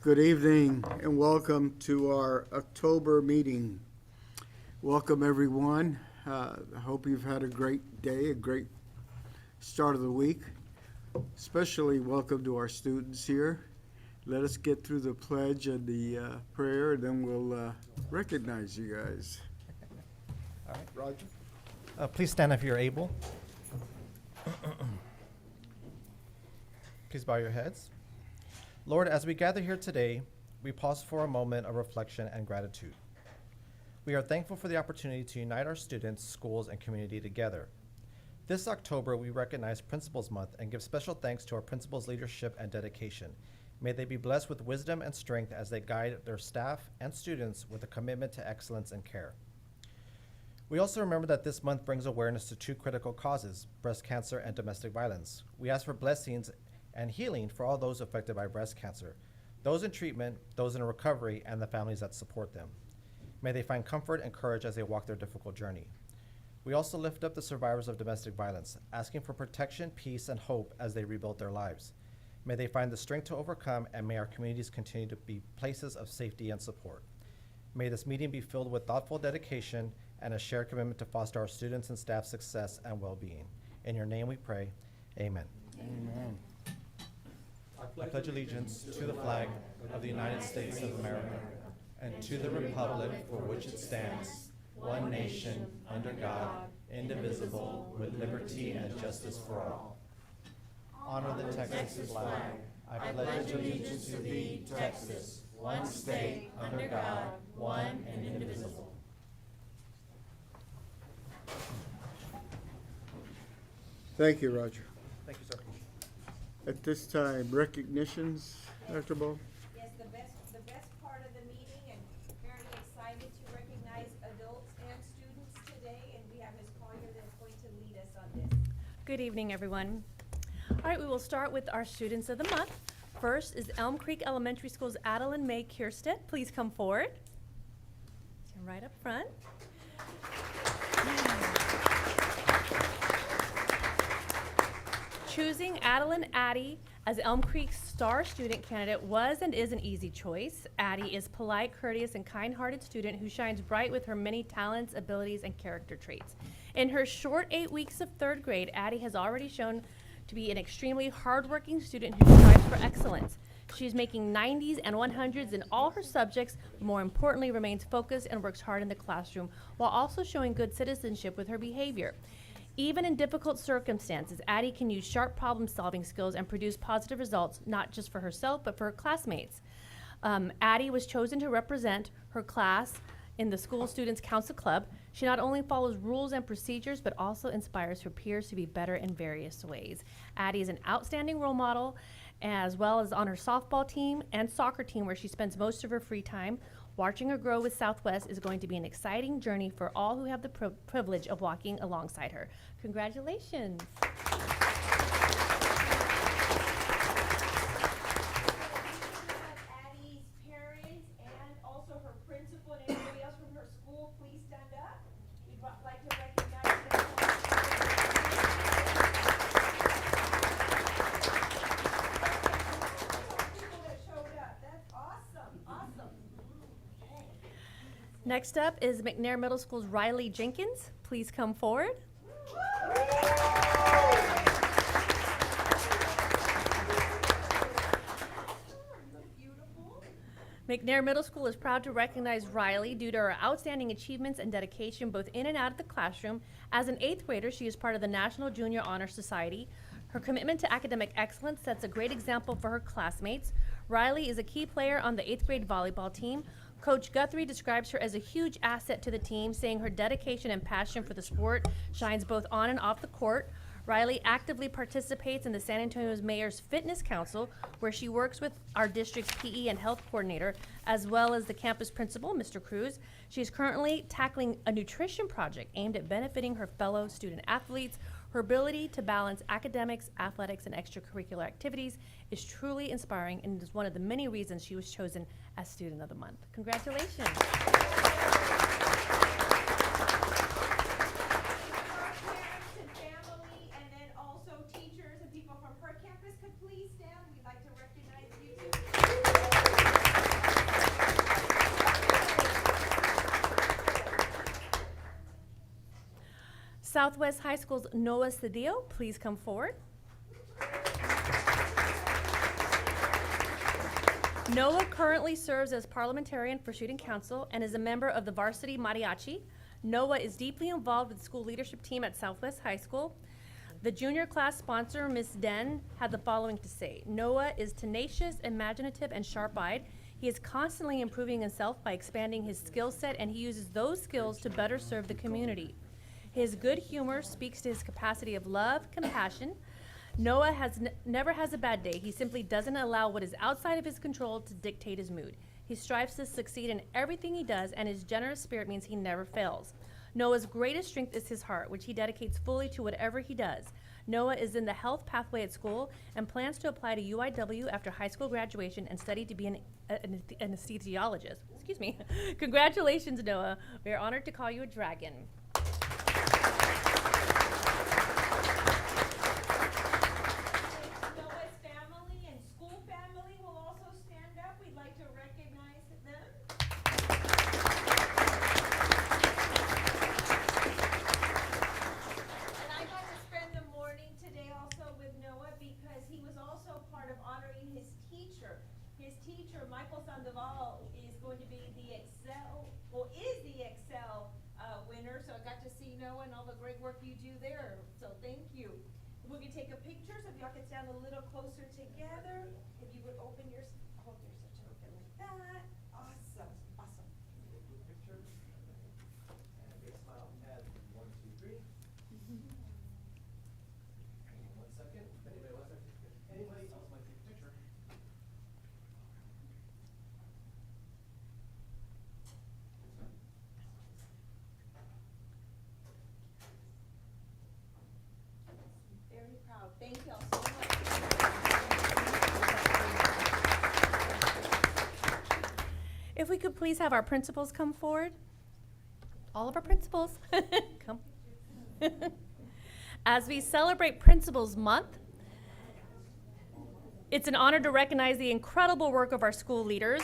Good evening and welcome to our October meeting. Welcome everyone. I hope you've had a great day, a great start of the week. Especially welcome to our students here. Let us get through the pledge and the prayer, and then we'll recognize you guys. All right. Roger? Please stand if you're able. Please bow your heads. Lord, as we gather here today, we pause for a moment of reflection and gratitude. We are thankful for the opportunity to unite our students, schools, and community together. This October, we recognize Principals Month and give special thanks to our principals' leadership and dedication. May they be blessed with wisdom and strength as they guide their staff and students with a commitment to excellence and care. We also remember that this month brings awareness to two critical causes, breast cancer and domestic violence. We ask for blessings and healing for all those affected by breast cancer, those in treatment, those in recovery, and the families that support them. May they find comfort and courage as they walk their difficult journey. We also lift up the survivors of domestic violence, asking for protection, peace, and hope as they rebuild their lives. May they find the strength to overcome, and may our communities continue to be places of safety and support. May this meeting be filled with thoughtful dedication and a shared commitment to foster our students' and staff success and well-being. In your name we pray, amen. Amen. I pledge allegiance to the flag of the United States of America and to the republic for which it stands, one nation, under God, indivisible, with liberty and justice for all. Honor the Texas flag. I pledge allegiance to thee, Texas, one state, under God, one and indivisible. Thank you, Roger. Thank you, sir. At this time, recognitions, Dr. Ball? Yes, the best part of the meeting, and very excited to recognize adults and students today, and we have Ms. Collier that's going to lead us on this. Good evening, everyone. All right, we will start with our students of the month. First is Elm Creek Elementary School's Adeline Mae Kierstead. Please come forward. Stand right up front. Choosing Adeline Addie as Elm Creek's star student candidate was and is an easy choice. Addie is polite, courteous, and kind-hearted student who shines bright with her many talents, abilities, and character traits. In her short 8 weeks of third grade, Addie has already shown to be an extremely hardworking student who strives for excellence. She's making 90s and 100s in all her subjects, but more importantly, remains focused and works hard in the classroom while also showing good citizenship with her behavior. Even in difficult circumstances, Addie can use sharp problem-solving skills and produce positive results, not just for herself, but for her classmates. Addie was chosen to represent her class in the School Students Council Club. She not only follows rules and procedures, but also inspires her peers to be better in various ways. Addie is an outstanding role model, as well as on her softball team and soccer team, where she spends most of her free time. Watching her grow with Southwest is going to be an exciting journey for all who have the privilege of walking alongside her. Congratulations. Addie's parents and also her principal and anybody else from her school, please stand up. We'd like to recognize them. People that showed up. That's awesome. Awesome. Okay. Next up is McNair Middle School's Riley Jenkins. Please come forward. Beautiful. McNair Middle School is proud to recognize Riley due to her outstanding achievements and dedication both in and out of the classroom. As an 8th grader, she is part of the National Junior Honor Society. Her commitment to academic excellence sets a great example for her classmates. Riley is a key player on the 8th grade volleyball team. Coach Guthrie describes her as a huge asset to the team, saying her dedication and passion for the sport shines both on and off the court. Riley actively participates in the San Antonio Mayor's Fitness Council, where she works with our district's PE and health coordinator, as well as the campus principal, Mr. Cruz. She is currently tackling a nutrition project aimed at benefiting her fellow student athletes. Her ability to balance academics, athletics, and extracurricular activities is truly inspiring and is one of the many reasons she was chosen as Student of the Month. Congratulations. Teachers and people from her campus could please stand. We'd like to recognize you too. Southwest High School's Noah Cedillo, please come forward. Noah currently serves as parliamentarian for Student Council and is a member of the varsity mariachi. Noah is deeply involved with the school leadership team at Southwest High School. The junior class sponsor, Ms. Den, had the following to say. Noah is tenacious, imaginative, and sharp-eyed. He is constantly improving himself by expanding his skill set, and he uses those skills to better serve the community. His good humor speaks to his capacity of love, compassion. Noah never has a bad day. He simply doesn't allow what is outside of his control to dictate his mood. He strives to succeed in everything he does, and his generous spirit means he never fails. Noah's greatest strength is his heart, which he dedicates fully to whatever he does. Noah is in the health pathway at school and plans to apply to UIW after high school graduation and study to be an anesthesiologist. Excuse me. Congratulations, Noah. We are honored to call you a dragon. Noah's family and school family will also stand up. We'd like to recognize them. And I got to spend the morning today also with Noah because he was also part of honoring his teacher. His teacher, Michael Sandoval, is going to be the Excel, or is the Excel winner. So I got to see Noah and all the great work you do there. So thank you. We're gonna take a picture, so if y'all could stand a little closer together. If you would open your, oh, there's such a open like that. Awesome, awesome. Picture. And big smile. And 1, 2, 3. 1 second. Anybody else might take a picture? Very proud. Thank y'all so much. If we could please have our principals come forward. All of our principals, come. As we celebrate Principals Month, it's an honor to recognize the incredible work of our school leaders.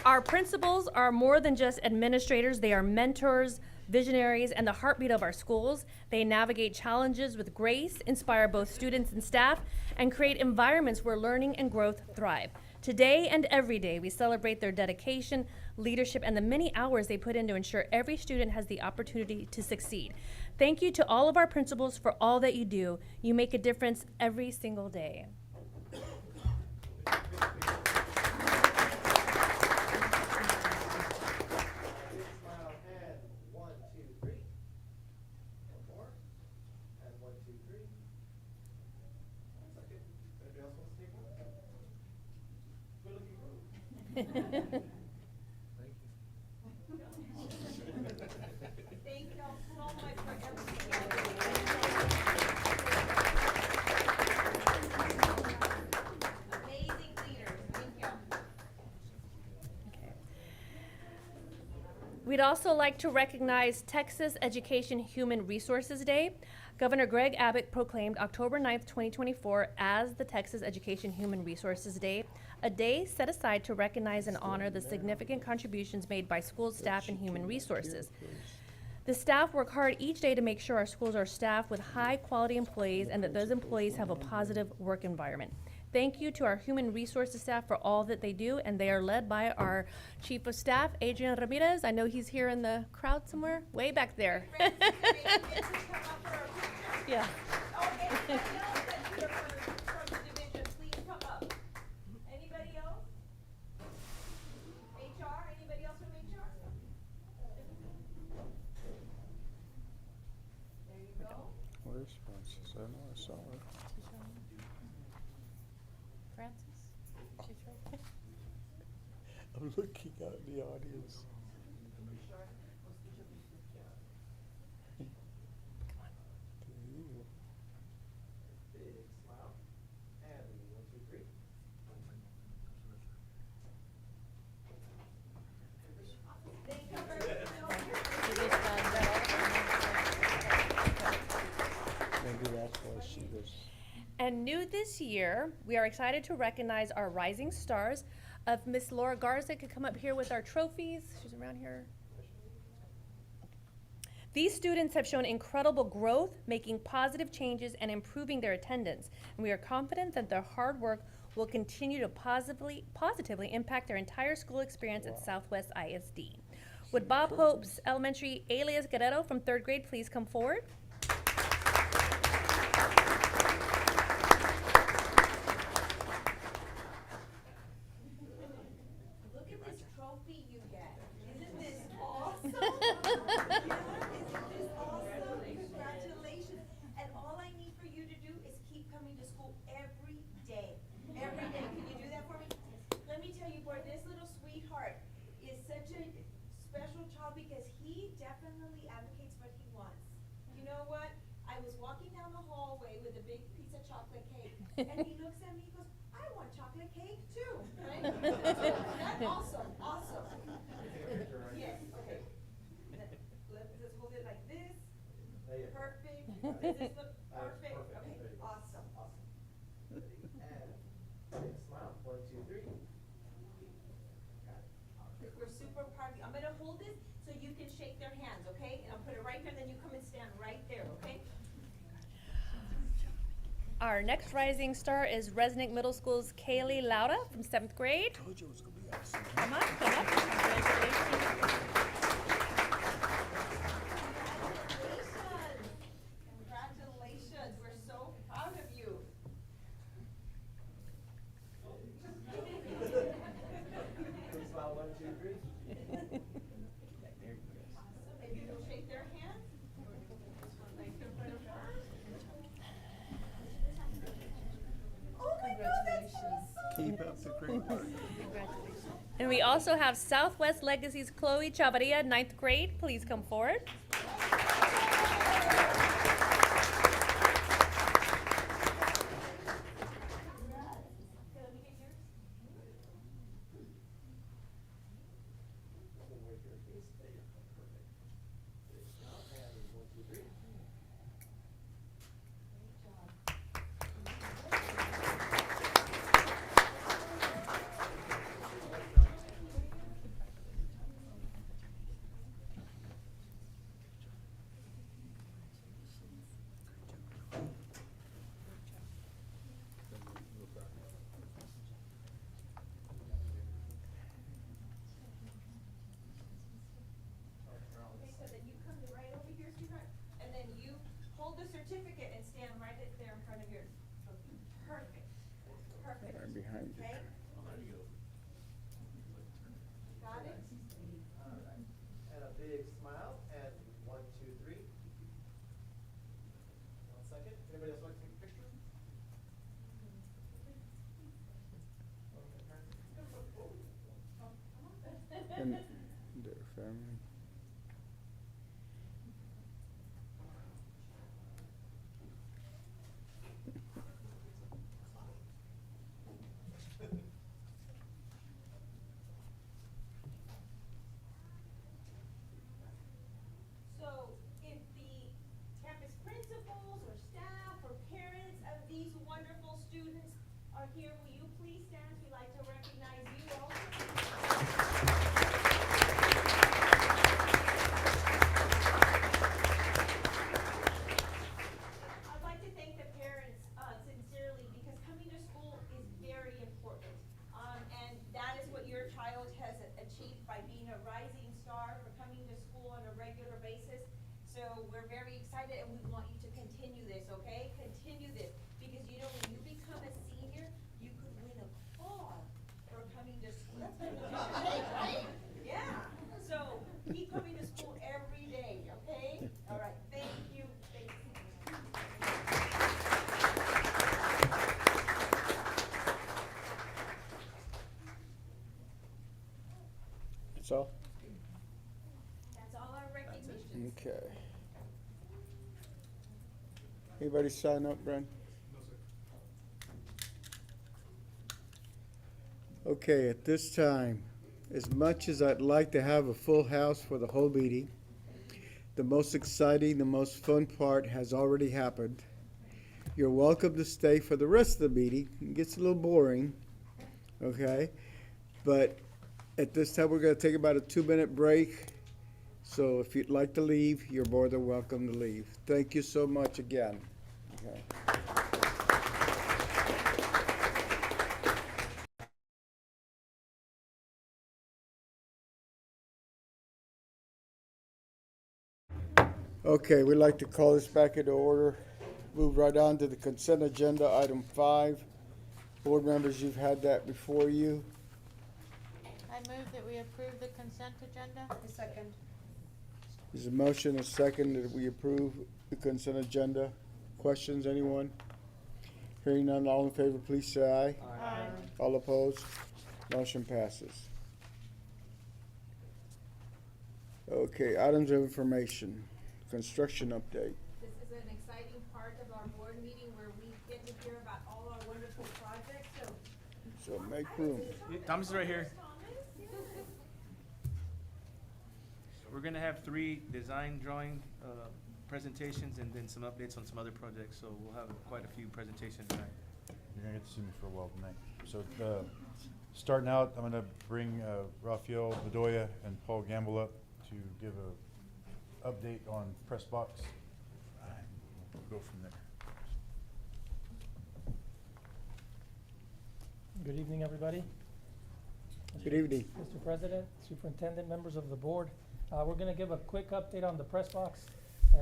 Our principals are more than just administrators. They are mentors, visionaries, and the heartbeat of our schools. They navigate challenges with grace, inspire both students and staff, and create environments where learning and growth thrive. Today and every day, we celebrate their dedication, leadership, and the many hours they put in to ensure every student has the opportunity to succeed. Thank you to all of our principals for all that you do. You make a difference every single day. Thank y'all so much for everything y'all do. Amazing leaders. Thank y'all. We'd also like to recognize Texas Education Human Resources Day. Governor Greg Abbott proclaimed October 9th, 2024 as the Texas Education Human Resources Day, a day set aside to recognize and honor the significant contributions made by school staff and human resources. The staff work hard each day to make sure our schools are staffed with high-quality employees and that those employees have a positive work environment. Thank you to our human resources staff for all that they do, and they are led by our Chief of Staff, Adrian Ramirez. I know he's here in the crowd somewhere, way back there. Yeah. Oh, anybody else that's here from the division, please come up. Anybody else? HR, anybody else from HR? There you go. Where's Francis? I know I saw her. Francis? She's right there. I'm looking out in the audience. Big smile. And 1, 2, 3. Thank you very much. Maybe that's why she was. And new this year, we are excited to recognize our rising stars. If Miss Laura Garza could come up here with our trophies. She's around here. These students have shown incredible growth, making positive changes and improving their attendance. And we are confident that their hard work will continue to positively impact their entire school experience at Southwest ISD. Would Bob Hope's Elementary alias Guerrero from 3rd grade please come forward? Look at this trophy you get. Isn't this awesome? Yeah, isn't this awesome? Congratulations. And all I need for you to do is keep coming to school every day. Every day. Can you do that for me? Let me tell you, boy, this little sweetheart is such a special child because he definitely advocates what he wants. You know what? I was walking down the hallway with a big piece of chocolate cake, and he looks at me, he goes, I want chocolate cake too, right? That's awesome, awesome. Yes, okay. Let's hold it like this. Perfect. Does this look perfect? Okay, awesome. And smile. 1, 2, 3. We're super proud of you. I'm gonna hold this so you can shake their hands, okay? And I'll put it right here, and then you come and stand right there, okay? Our next rising star is Resnick Middle School's Kaylee Lauda from 7th grade. Told you it was gonna be awesome. Come on, come up. Congratulations. Congratulations, we're so proud of you. Smile. 1, 2, 3. Maybe you'll shake their hand. Like in front of her. Oh my God, that's awesome. Keep up the great work. And we also have Southwest Legacy's Chloe Chavarria, 9th grade. Please come forward. Okay, so then you come to right over here, sweetheart, and then you hold the certificate and stand right there in front of yours. Perfect, perfect. Right behind you. Okay? Got it? All right. And a big smile. And 1, 2, 3. 1 second. Anybody else like to take a picture? And their family. So if the campus principals or staff or parents of these wonderful students are here, will you please stand? We'd like to recognize you also. I'd like to thank the parents sincerely because coming to school is very important. And that is what your child has achieved by being a rising star, for coming to school on a regular basis. So we're very excited and we want you to continue this, okay? Continue this, because you know, when you become a senior, you could win a car for coming to school. That's kind of right? Yeah, so keep coming to school every day, okay? All right, thank you, thank you. That's all? That's all our recognitions. Okay. Anybody sign up, Brent? Okay, at this time, as much as I'd like to have a full house for the whole meeting, the most exciting, the most fun part has already happened. You're welcome to stay for the rest of the meeting. It gets a little boring, okay? But at this time, we're gonna take about a 2-minute break. So if you'd like to leave, you're more than welcome to leave. Thank you so much again. Okay. Okay, we'd like to call this back into order. Move right on to the consent agenda, item 5. Board members, you've had that before you. I move that we approve the consent agenda. Second. There's a motion, a second, that we approve the consent agenda. Questions, anyone? Hearing none, all in favor, please say aye. Aye. All opposed? Motion passes. Okay, items of information. Construction update. This is an exciting part of our board meeting where we get to hear about all our wonderful projects, so. So make room. Thomas is right here. Thomas, yes. We're gonna have 3 design drawing presentations and then some updates on some other projects, so we'll have quite a few presentations tonight. You're gonna get to see me for a while tonight. So, starting out, I'm gonna bring Rafael Bedoya and Paul Gamble up to give a update on press box. We'll go from there. Good evening, everybody. Good evening. Mr. President, Superintendent, members of the board. We're going to give a quick update on the press box.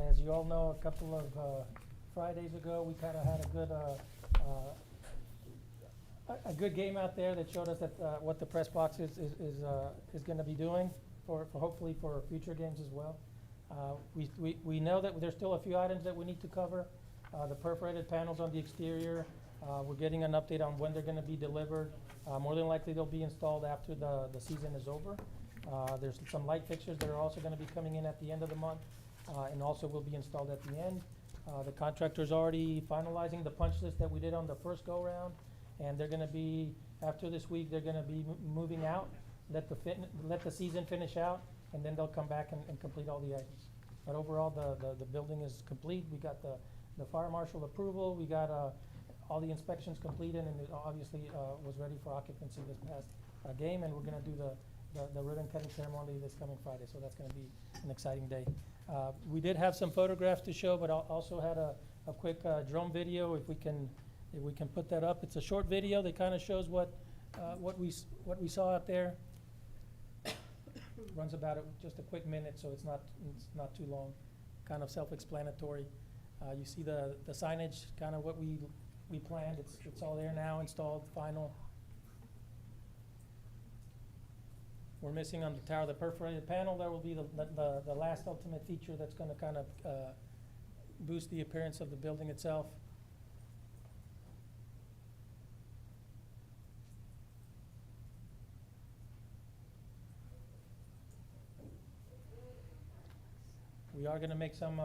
As you all know, a couple of Fridays ago, we kind of had a good game out there that showed us that what the press box is going to be doing for hopefully for future games as well. We know that there's still a few items that we need to cover. The perforated panels on the exterior, we're getting an update on when they're going to be delivered. More than likely, they'll be installed after the season is over. There's some light fixtures that are also going to be coming in at the end of the month, and also will be installed at the end. The contractor's already finalizing the punch list that we did on the first go-round, and they're going to be, after this week, they're going to be moving out, let the season finish out, and then they'll come back and complete all the items. But overall, the building is complete. We got the fire marshal approval. We got all the inspections completed, and it obviously was ready for occupancy this past game. And we're going to do the ribbon cutting ceremony this coming Friday, so that's going to be an exciting day. We did have some photographs to show, but also had a quick drone video. If we can put that up, it's a short video that kind of shows what we saw out there. Runs about just a quick minute, so it's not too long. Kind of self-explanatory. You see the signage, kind of what we planned. It's all there now, installed, final. We're missing on the tower the perforated panel. There will be the last ultimate feature that's going to kind of boost the appearance of the building itself. We are going to make some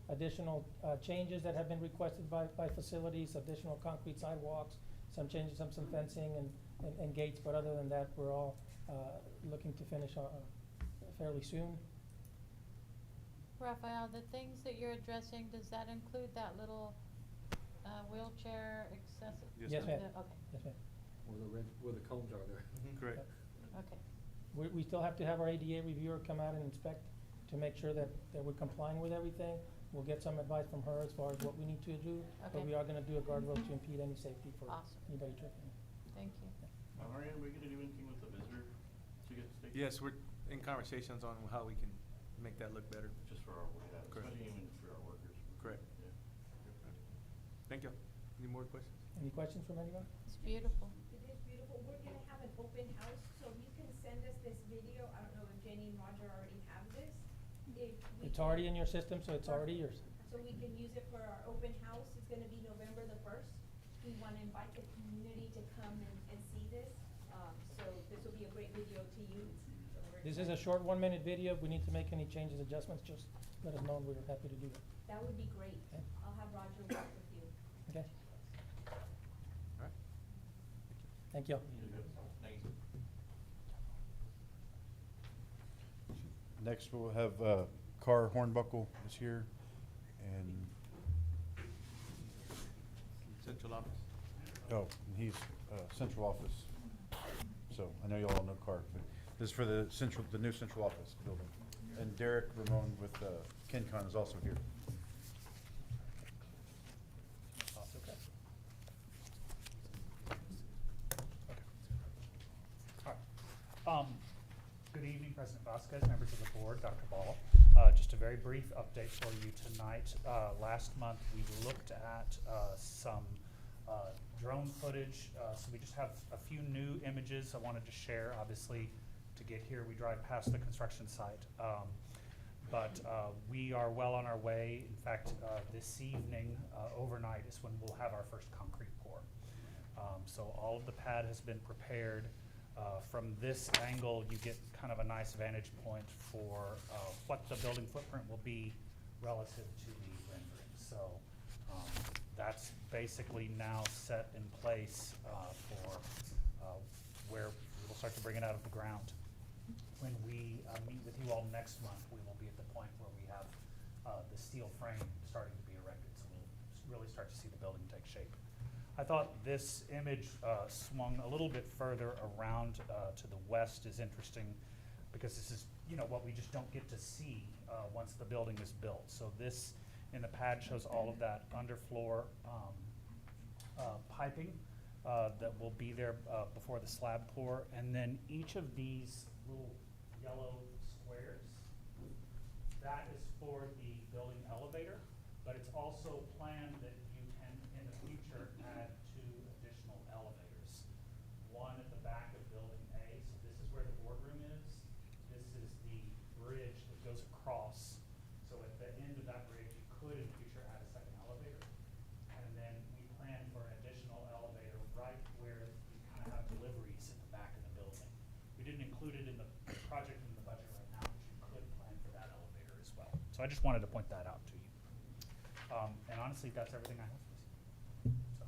additional changes that have been requested by facilities, additional concrete sidewalks, some changes, some fencing and gates, but other than that, we're all looking to finish fairly soon. Rafael, the things that you're addressing, does that include that little wheelchair accessible? Yes, ma'am. Okay, Yes, ma'am. Where the cones are there. Correct. okay. We still have to have our ADA reviewer come out and inspect to make sure that we're complying with everything. We'll get some advice from her as far as what we need to do, but Okay. we are going to do a guardrail to impede any safety for Awesome. anybody tripping. Thank you. On our end, are we gonna do anything with the visitor to get staked? Yes, we're in conversations on how we can make that look better. Just for our, Correct. especially even for our workers. Correct. Yeah. Thank you. Any more questions? Any questions from anybody? It's beautiful. It is beautiful. We're gonna have an open house, so you can send us this video. I don't know if Jenny and Roger already have this. If we It's can- already in your system, so it's already yours. So we can use it for our open house. It's gonna be November the 1st. We wanna invite the community to come and see this. So this will be a great video to use. So we're This is a excited. short 1-minute video. If we need to make any changes, adjustments, just let us know and we're happy to do that. That would be great. Okay. I'll have Roger work with you. Okay? All right. Thank you. Thank you. Next, we'll have Carr Hornbuckle is here, and Central office. he's central office. so I know you all know Clark, but this is for the new central office building. And Derek Ramon with KenCon is also here. Okay. All right. Good evening, President Vasquez, members of the board, Dr. Ball. Just a very brief update for you tonight. Last month, we looked at some drone footage. So we just have a few new images I wanted to share. Obviously, to get here, we drive past the construction site. But we are well on our way. In fact, this evening, overnight, is when we'll have our first concrete pour. So all of the pad has been prepared. From this angle, you get kind of a nice vantage point for what the building footprint will be relative to the rendering. So that's basically now set in place for where we'll start to bring it out of the ground. When we meet with you all next month, we will be at the point where we have the steel frame starting to be erected. So we'll really start to see the building take shape. I thought this image swung a little bit further around to the west is interesting because this is, what we just don't get to see once the building is built. So this in the pad shows all of that underfloor piping that will be there before the slab pour. And then each of these little yellow squares, that is for the building elevator, but it's also planned that you can, in the future, add 2 additional elevators. One at the back of building A, so this is where the boardroom is. This is the bridge that goes across. So at the end of that bridge, you could, in the future, add a second elevator. And then we plan for an additional elevator right where you kind of have deliveries at the back of the building. We didn't include it in the project in the budget right now, but you could plan for that elevator as well. So I just wanted to point that out to you. And honestly, that's everything I have for this. So,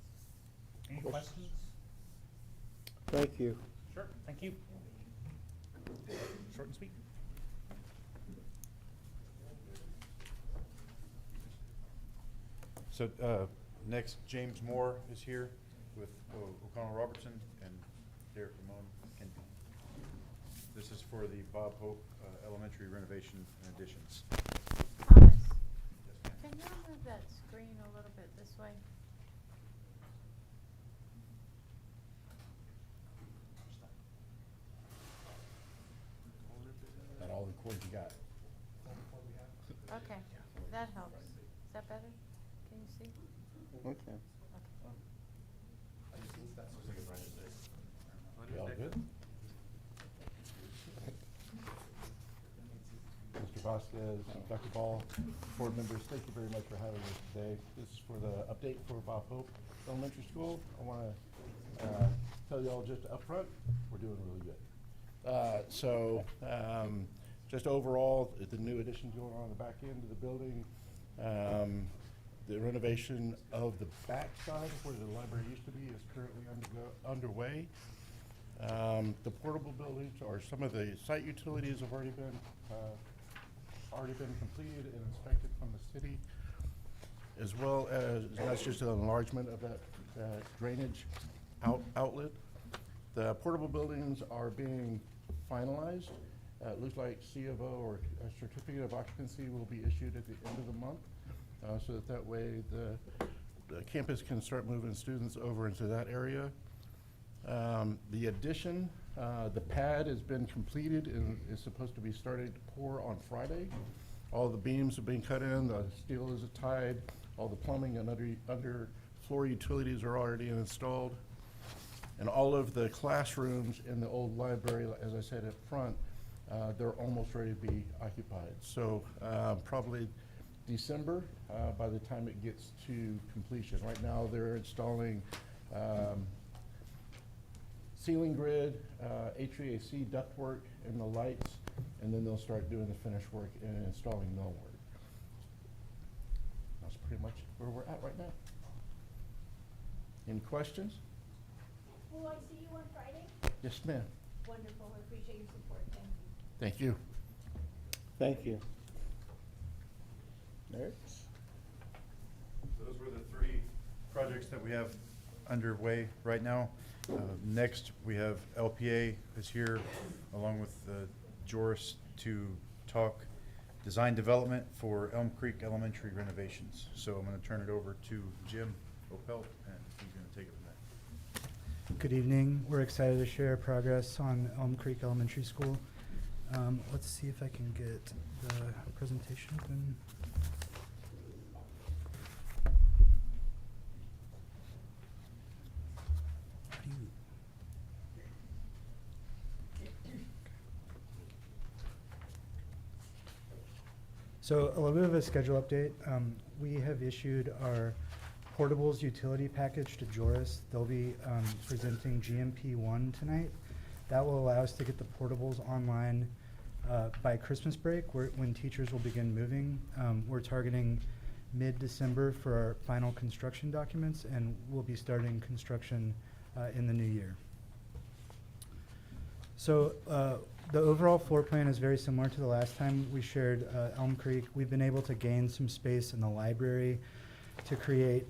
any questions? Thank you. Sure, thank you. Short and sweet. So next, James Moore is here with O'Connell Robertson and Derek Ramon. This is for the Bob Hope Elementary renovation and additions. Thomas, can you move that screen a little bit this way? That all the cords you got. Okay, that helps. Is that better? Can you see? Okay. You all good? Mr. Vasquez, Dr. Ball, board members, thank you very much for having us today. This is for the update for Bob Hope Elementary School. I want to tell you all just up front, we're doing really good. Just overall, the new additions going on the back end of the building, the renovation of the back side where the library used to be is currently underway. The portable buildings or some of the site utilities have already been completed and inspected from the city, as well as that's just an enlargement of that drainage outlet. The portable buildings are being finalized. It looks like C of O or a certificate of occupancy will be issued at the end of the month, so that way the campus can start moving students over into that area. The addition, the pad has been completed and is supposed to be starting to pour on Friday. All the beams have been cut in, the steel is tied, all the plumbing and under floor utilities are already installed. And all of the classrooms in the old library, as I said up front, they're almost ready to be occupied. So probably December by the time it gets to completion. Right now they're installing ceiling grid, HVAC ductwork, and the lights, and then they'll start doing the finish work and installing millwork. That's pretty much where we're at right now. Any questions? Will I see you on Friday? Yes, ma'am. Wonderful, I appreciate your support, thank you. Thank you. Thank you. Eric? So those were the 3 projects that we have underway right now. Next, we have LPA is here, along with Joris, to talk design development for Elm Creek Elementary renovations. So I'm going to turn it over to Jim Opel, and he's going to take it from there. Good evening. We're excited to share progress on Elm Creek Elementary School. Let's see if I can get the presentation open. How do you- So a little bit of a schedule update. We have issued our portables utility package to Joris. They'll be presenting GMP 1 tonight. That will allow us to get the portables online by Christmas break, when teachers will begin moving. We're targeting mid-December for our final construction documents, and we'll be starting construction in the new year. So the overall floor plan is very similar to the last time we shared Elm Creek. We've been able to gain some space in the library to create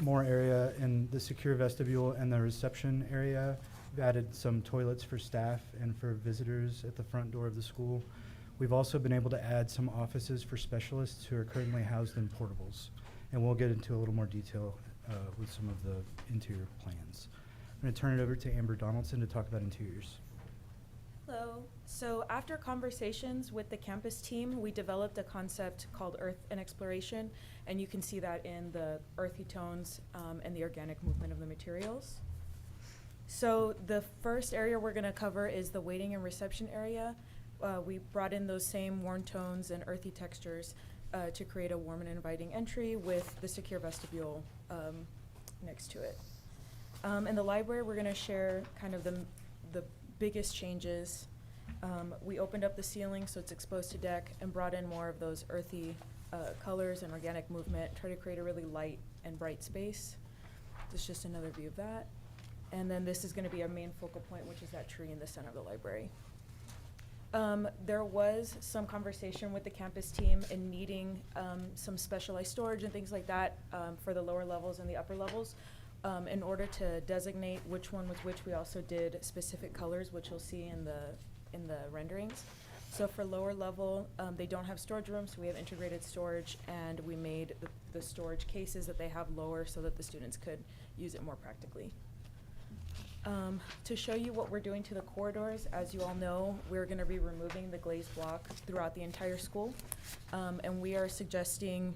more area in the secure vestibule and the reception area. We've added some toilets for staff and for visitors at the front door of the school. We've also been able to add some offices for specialists who are currently housed in portables. And we'll get into a little more detail with some of the interior plans. I'm going to turn it over to Amber Donaldson to talk about interiors. Hello. So after conversations with the campus team, we developed a concept called Earth and Exploration, and you can see that in the earthy tones and the organic movement of the materials. So the first area we're going to cover is the waiting and reception area. We brought in those same warm tones and earthy textures to create a warm and inviting entry with the secure vestibule next to it. In the library, we're going to share kind of the biggest changes. We opened up the ceiling so it's exposed to deck and brought in more of those earthy colors and organic movement, try to create a really light and bright space. This is just another view of that. And then this is going to be our main focal point, which is that tree in the center of the library. There was some conversation with the campus team in needing some specialized storage and things like that for the lower levels and the upper levels. In order to designate which one was which, we also did specific colors, which you'll see in the renderings. So for lower level, they don't have storage rooms, so we have integrated storage, and we made the storage cases that they have lower so that the students could use it more practically. To show you what we're doing to the corridors, as you all know, we're going to be removing the glazed block throughout the entire school, and we are suggesting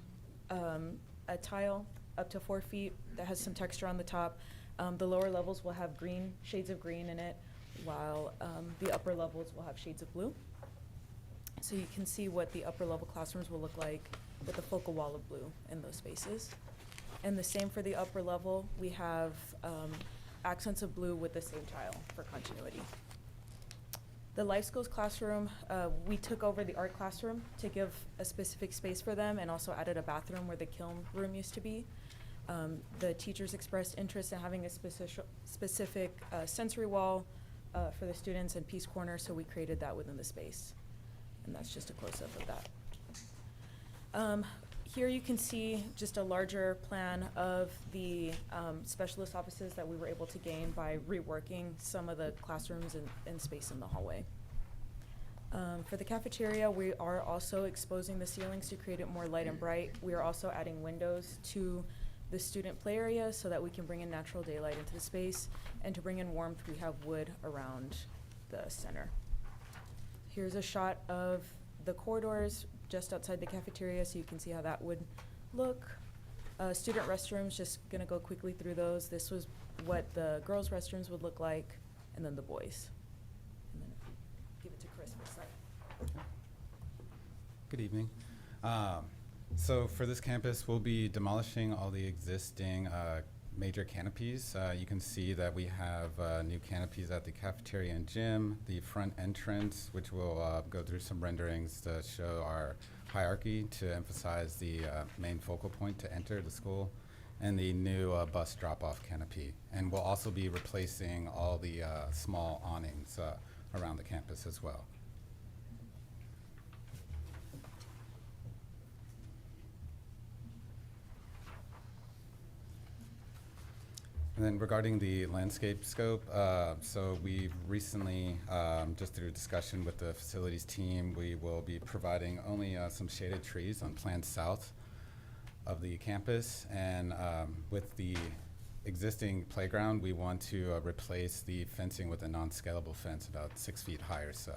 a tile up to 4 feet that has some texture on the top. The lower levels will have green, shades of green in it, while the upper levels will have shades of blue. So you can see what the upper level classrooms will look like with a focal wall of blue in those spaces. And the same for the upper level, we have accents of blue with the same tile for continuity. The life skills classroom, we took over the art classroom to give a specific space for them and also added a bathroom where the kiln room used to be. The teachers expressed interest in having a specific sensory wall for the students and peace corner, so we created that within the space. And that's just a close-up of that. Here you can see just a larger plan of the specialist offices that we were able to gain by reworking some of the classrooms and space in the hallway. For the cafeteria, we are also exposing the ceilings to create it more light and bright. We are also adding windows to the student play area so that we can bring in natural daylight into the space. And to bring in warmth, we have wood around the center. Here's a shot of the corridors just outside the cafeteria, so you can see how that would look. Student restrooms, just gonna go quickly through those. This was what the girls' restrooms would look like, and then the boys. And then give it to Chris for a second. Good evening. So for this campus, we'll be demolishing all the existing major canopies. You can see that we have new canopies at the cafeteria and gym, the front entrance, which will go through some renderings to show our hierarchy to emphasize the main focal point to enter the school, and the new bus drop-off canopy. And we'll also be replacing all the small awnings around the campus as well. And then regarding the landscape scope, so we've recently, just through discussion with the facilities team, we will be providing only some shaded trees on planned south of the campus. And with the existing playground, we want to replace the fencing with a non-scalable fence about 6 feet high or so.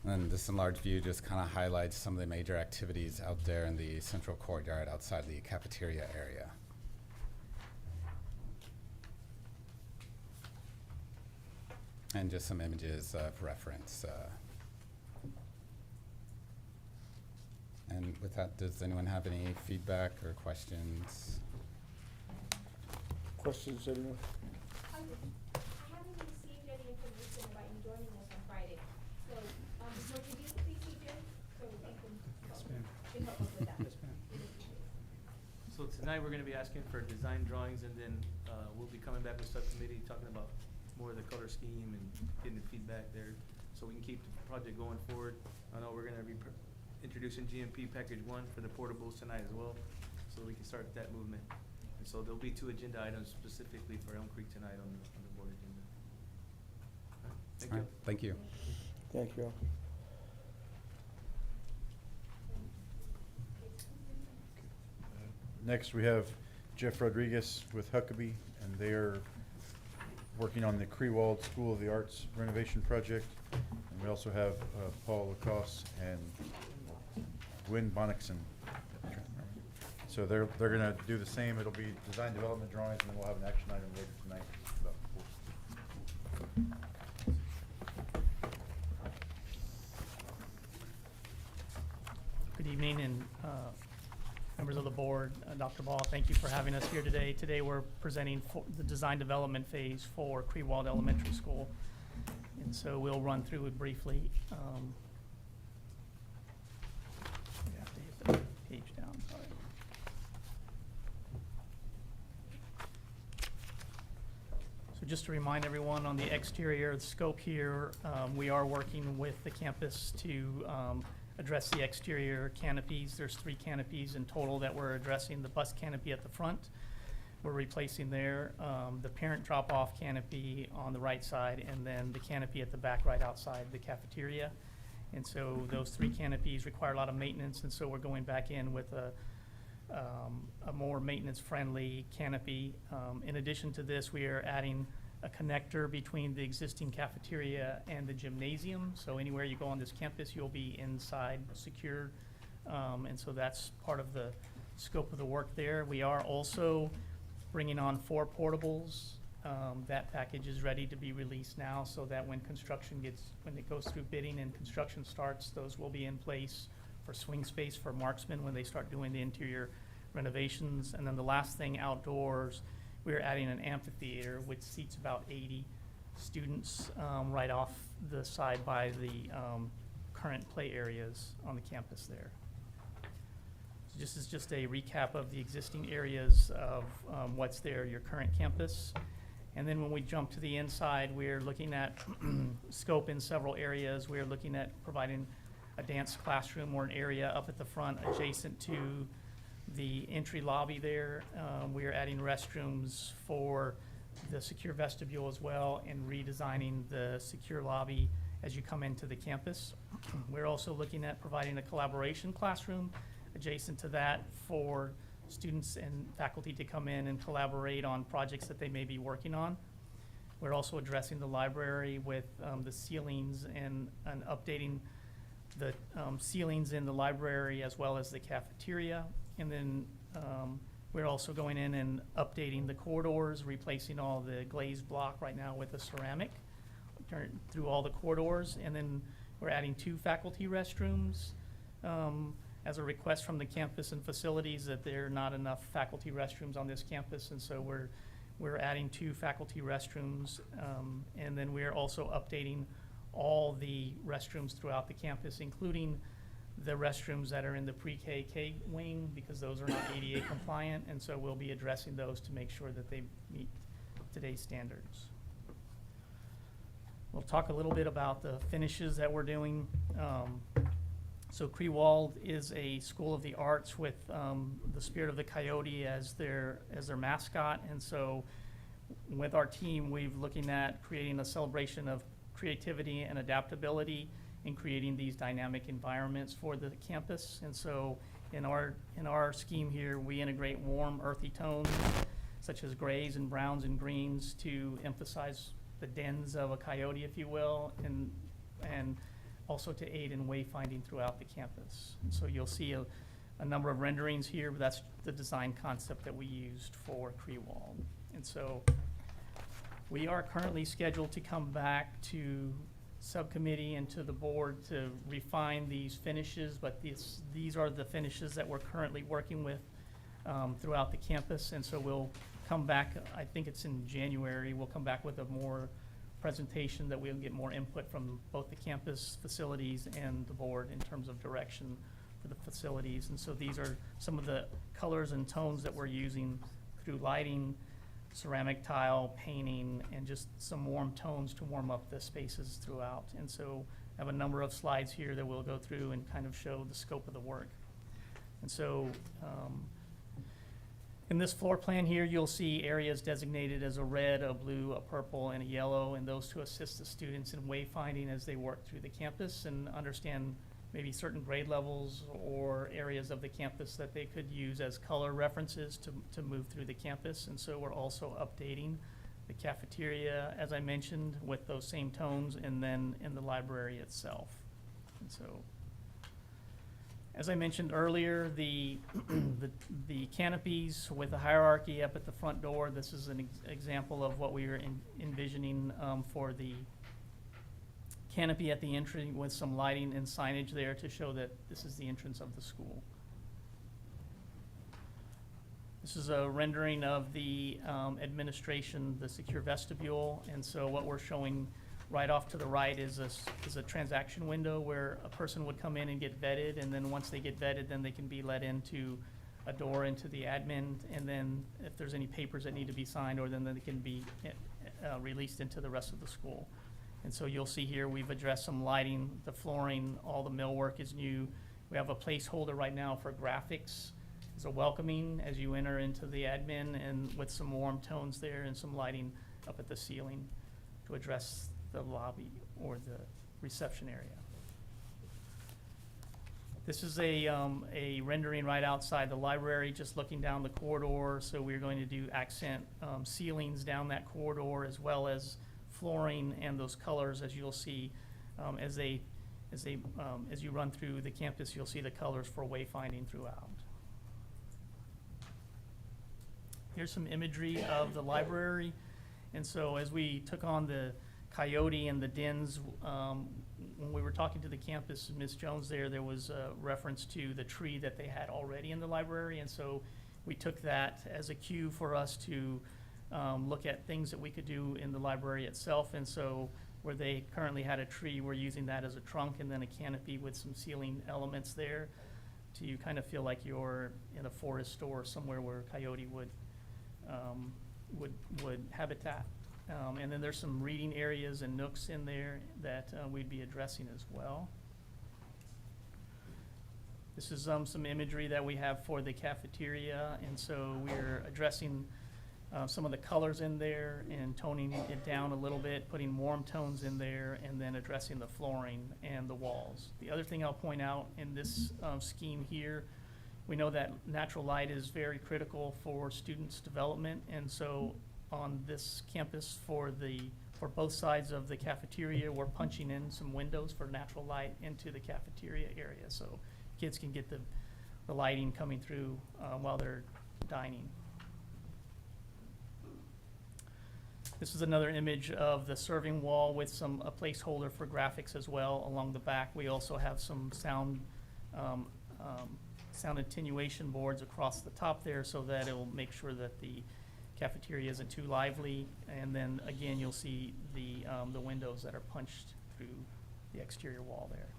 And this enlarged view just kind of highlights some of the major activities out there in the central courtyard outside the cafeteria area. And just some images of reference. And with that, does anyone have any feedback or questions? Questions, anyone? I haven't received any information about you joining us on Friday. So, would you be please, Jim, so we can help us with that? So tonight, we're gonna be asking for design drawings, and then, we'll be coming back with subcommittee, talking about more of the color scheme and getting the feedback there, so we can keep the project going forward. I know we're gonna be introducing GMP Package 1 for the portables tonight as well, so we can start that movement. And so there'll be 2 agenda items specifically for Elm Creek tonight on the board agenda. All right, thank All you. right, thank you. Thank you. Next, we have Jeff Rodriguez with Huckabee, and they're working on the Crewald School of the Arts renovation project. And we also have Paul Lacoste and Gwen Bonnickson. So they're gonna do the same. It'll be design development drawings, and then we'll have an action item later tonight about Good evening, and members of the board, Dr. Ball, thank you for having us here today. Today we're presenting for the design development phase for Crewald Elementary School. And so we'll run through it briefly. You have to hit the page down, sorry. So just to remind everyone on the exterior scope here, we are working with the campus to address the exterior canopies. There's 3 canopies in total that we're addressing. The bus canopy at the front, we're replacing there, the parent drop-off canopy on the right side, and then the canopy at the back right outside the cafeteria. And so those 3 canopies require a lot of maintenance, and so we're going back in with a more maintenance-friendly canopy. In addition to this, we are adding a connector between the existing cafeteria and the gymnasium. So anywhere you go on this campus, you'll be inside secured. And so that's part of the scope of the work there. We are also bringing on 4 portables. That package is ready to be released now, so that when it goes through bidding and construction starts, those will be in place for swing space for marksmen when they start doing the interior renovations. And then the last thing, outdoors, we're adding an amphitheater which seats about 80 students right off the side by the current play areas on the campus there. So this is just a recap of the existing areas of what's there, your current campus. And then when we jump to the inside, we're looking at scope in several areas. We're looking at providing a dance classroom or an area up at the front adjacent to the entry lobby there. We are adding restrooms for the secure vestibule as well, and redesigning the secure lobby as you come into the campus. We're also looking at providing a collaboration classroom adjacent to that for students and faculty to come in and collaborate on projects that they may be working on. We're also addressing the library with the ceilings and updating the ceilings in the library as well as the cafeteria. And then we're also going in and updating the corridors, replacing all the glazed block right now with a ceramic through all the corridors. And then we're adding 2 faculty restrooms as a request from the campus and facilities that there are not enough faculty restrooms on this campus. And so we're adding 2 faculty restrooms. And then we're also updating all the restrooms throughout the campus, including the restrooms that are in the pre-K wing, because those are not ADA compliant, and so we'll be addressing those to make sure that they meet today's standards. We'll talk a little bit about the finishes that we're doing. So Crewald is a school of the arts with the spirit of the coyote as their mascot. And so with our team, we've looking at creating a celebration of creativity and adaptability in creating these dynamic environments for the campus. And so in our scheme here, we integrate warm, earthy tones such as grays and browns and greens to emphasize the dens of a coyote, if you will, and also to aid in wayfinding throughout the campus. And so you'll see a number of renderings here, but that's the design concept that we used for Crewald. And so we are currently scheduled to come back to subcommittee and to the board to refine these finishes, but these are the finishes that we're currently working with throughout the campus. And so we'll come back, I think it's in January, we'll come back with a more presentation that we'll get more input from both the campus facilities and the board in terms of direction for the facilities. And so these are some of the colors and tones that we're using through lighting, ceramic tile, painting, and just some warm tones to warm up the spaces throughout. And so I have a number of slides here that we'll go through and kind of show the scope of the work. And so in this floor plan here, you'll see areas designated as a red, a blue, a purple, and a yellow, and those to assist the students in wayfinding as they work through the campus and understand maybe certain grade levels or areas of the campus that they could use as color references to move through the campus. And so we're also updating the cafeteria, as I mentioned, with those same tones, and then in the library itself. And so, as I mentioned earlier, the canopies with the hierarchy up at the front door, this is an example of what we were envisioning for the canopy at the entry with some lighting and signage there to show that this is the entrance of the school. This is a rendering of the administration, the secure vestibule, and so what we're showing right off to the right is a transaction window where a person would come in and get vetted, and then once they get vetted, then they can be let into a door into the admin, and then if there's any papers that need to be signed, or then they can be released into the rest of the school. And so you'll see here we've addressed some lighting, the flooring, all the millwork is new. We have a placeholder right now for graphics. It's a welcoming as you enter into the admin, and with some warm tones there and some lighting up at the ceiling to address the lobby or the reception area. This is a rendering right outside the library, just looking down the corridor. So we're going to do accent ceilings down that corridor, as well as flooring and those colors, as you'll see as you run through the campus. You'll see the colors for wayfinding throughout. Here's some imagery of the library, and so as we took on the coyote and the dens, when we were talking to the campus, Ms. Jones there was a reference to the tree that they had already in the library, and so we took that as a cue for us to look at things that we could do in the library itself. And so where they currently had a tree, we're using that as a trunk and then a canopy with some ceiling elements there to kind of feel like you're in a forest or somewhere where a coyote would habitat. And then there's some reading areas and nooks in there that we'd be addressing as well. This is some imagery that we have for the cafeteria, and so we're addressing some of the colors in there and toning it down a little bit, putting warm tones in there, and then addressing the flooring and the walls. The other thing I'll point out in this scheme here, we know that natural light is very critical for students' development, and so on this campus for both sides of the cafeteria, we're punching in some windows for natural light into the cafeteria area, so kids can get the lighting coming through while they're dining. This is another image of the serving wall with a placeholder for graphics as well along the back. We also have some sound attenuation boards across the top there, so that it will make sure that the cafeteria isn't too lively. And then again, you'll see the windows that are punched through the exterior wall there.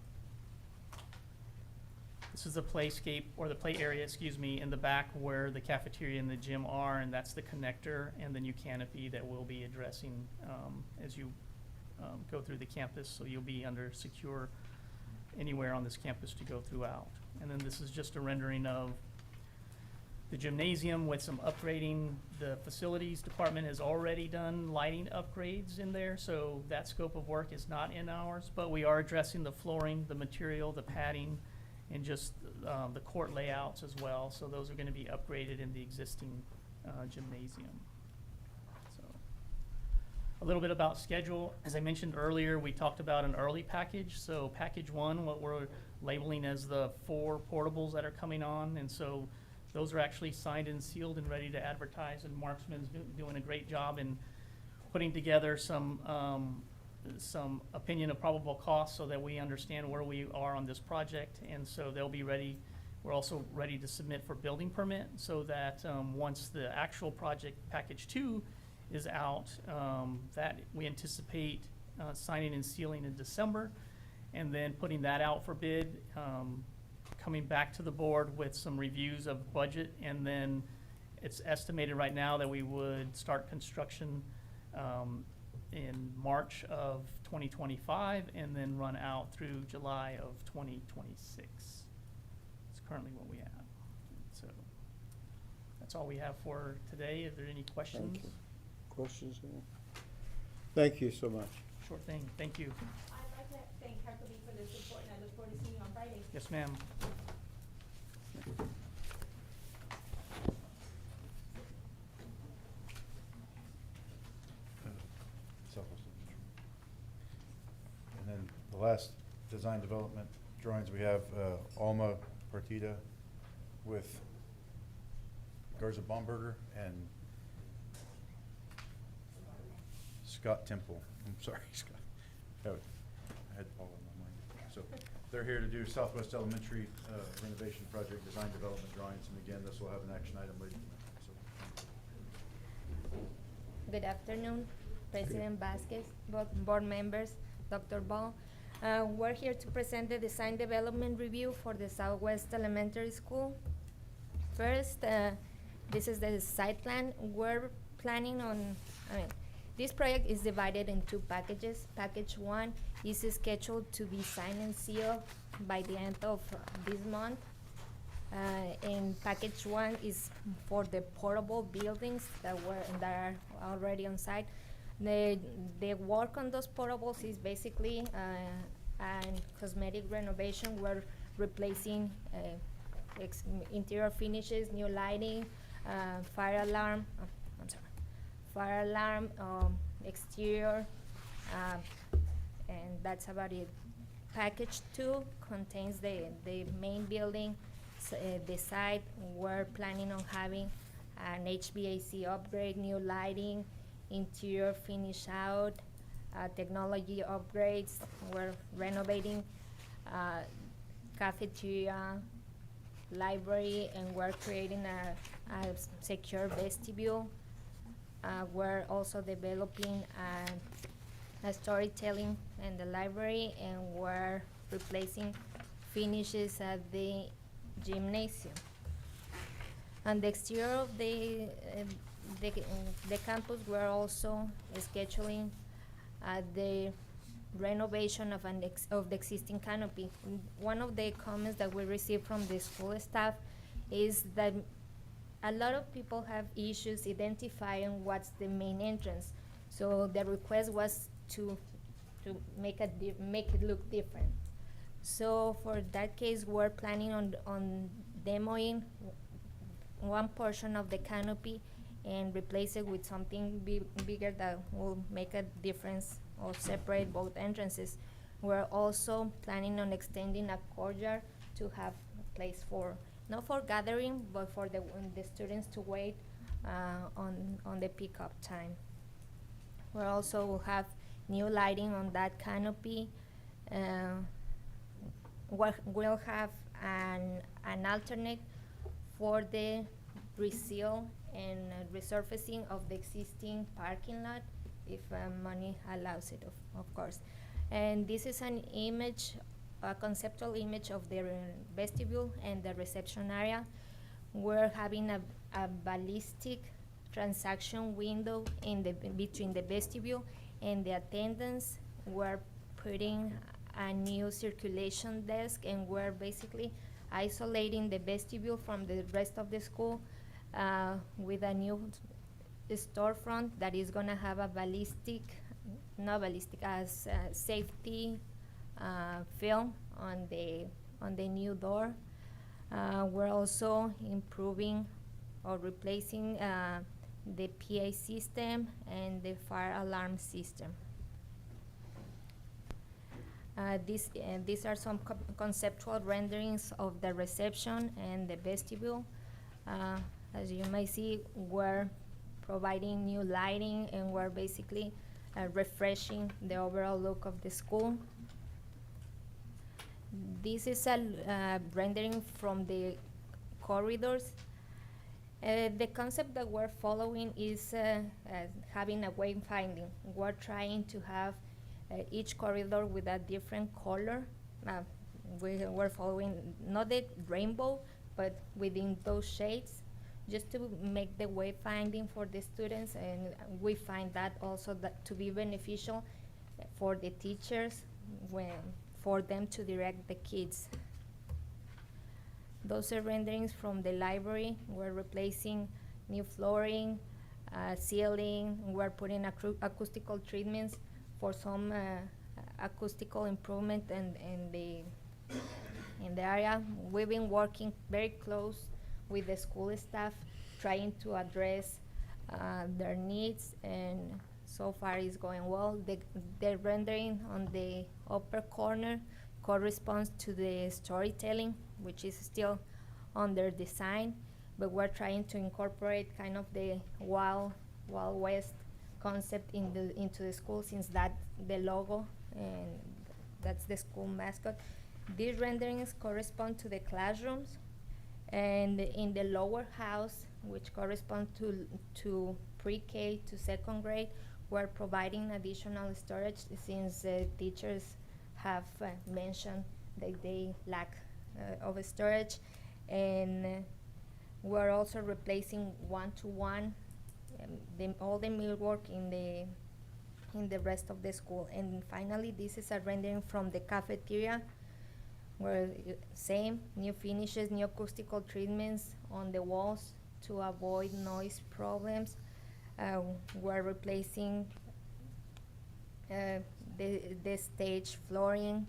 This is the playscape, or the play area, excuse me, in the back where the cafeteria and the gym are, and that's the connector and the new canopy that we'll be addressing as you go through the campus. So you'll be under secure anywhere on this campus to go throughout. And then this is just a rendering of the gymnasium with some upgrading. The facilities department has already done lighting upgrades in there, so that scope of work is not in ours, but we are addressing the flooring, the material, the padding, and just the court layouts as well. So those are gonna be upgraded in the existing gymnasium. So, a little bit about schedule. As I mentioned earlier, we talked about an early package. So package one, what we're labeling as the 4 portables that are coming on, and so those are actually signed and sealed and ready to advertise, and Marksman's doing a great job in putting together some opinion of probable costs so that we understand where we are on this project, and so they'll be ready. We're also ready to submit for building permit so that once the actual project, package 2, is out, that we anticipate signing and sealing in December, and then putting that out for bid, coming back to the board with some reviews of budget, and then it's estimated right now that we would start construction in March of 2025 and then run out through July of 2026. It's currently what we have. So that's all we have for today. Are there any questions? Thank you. Questions? Thank you so much. Sure thing. Thank you. I'd like to thank Huckabee for the support, and I look forward to seeing you on Friday. Yes, ma'am. Southwest Elementary. And then the last design development drawings, we have Alma Partida with Garza Baumberger and Scott Temple. I'm sorry, Scott. Oh, I had Paul in my mind. So they're here to do Southwest Elementary renovation project design development drawings, and again, this will have an action item later. So, Good afternoon, President Vasquez, board members, Dr. Ball. We're here to present the design development review for the Southwest Elementary School. First, this is the site plan. We're planning on, this project is divided in 2 packages. Package 1 is scheduled to be signed and sealed by the end of this month. And package 1 is for the portable buildings that are already on site. The work on those portables is basically an cosmetic renovation. We're replacing interior finishes, new lighting, fire alarm, exterior, and that's about it. Package 2 contains the main building, the site. We're planning on having an HVAC upgrade, new lighting, interior finish out, technology upgrades. We're renovating cafeteria, library, and we're creating a secure vestibule. We're also developing a storytelling in the library, and we're replacing finishes at the gymnasium. On the exterior of the campus, we're also scheduling the renovation of the existing canopy. One of the comments that we received from the school staff is that a lot of people have issues identifying what's the main entrance. So the request was to make it look different. So for that case, we're planning on demoing one portion of the canopy and replace it with something bigger that will make a difference or separate both entrances. We're also planning on extending a courtyard to have a place for, not for gathering, but for the students to wait on the pickup time. We also will have new lighting on that canopy. We'll have an alternate for the reseal and resurfacing of the existing parking lot, if money allows it, of course. And this is an image, a conceptual image of the vestibule and the reception area. We're having a ballistic transaction window between the vestibule and the attendants. We're putting a new circulation desk, and we're basically isolating the vestibule from the rest of the school with a new storefront that is gonna have a safety film on the new door. We're also improving or replacing the PA system and the fire alarm system. These are some conceptual renderings of the reception and the vestibule. As you may see, we're providing new lighting, and we're basically refreshing the overall look of the school. This is a rendering from the corridors. The concept that we're following is having a wayfinding. We're trying to have each corridor with a different color. We're following not the rainbow, but within those shades, just to make the wayfinding for the students, and we find that also that to be beneficial for the teachers for them to direct the kids. Those are renderings from the library. We're replacing new flooring, ceiling. We're putting acoustical treatments for some acoustical improvement in the area. We've been working very close with the school staff, trying to address their needs, and so far it's going well. The rendering on the upper corner corresponds to the storytelling, which is still under design, but we're trying to incorporate kind of the Wild West concept into the school, since that's the logo and that's the school mascot. These renderings correspond to the classrooms, and in the lower house, which corresponds to pre-K to second grade, we're providing additional storage, since teachers have mentioned that they lack of storage, and we're also replacing one-to-one all the millwork in the rest of the school. And finally, this is a rendering from the cafeteria, where same new finishes, new acoustical treatments on the walls to avoid noise problems. We're replacing the stage flooring,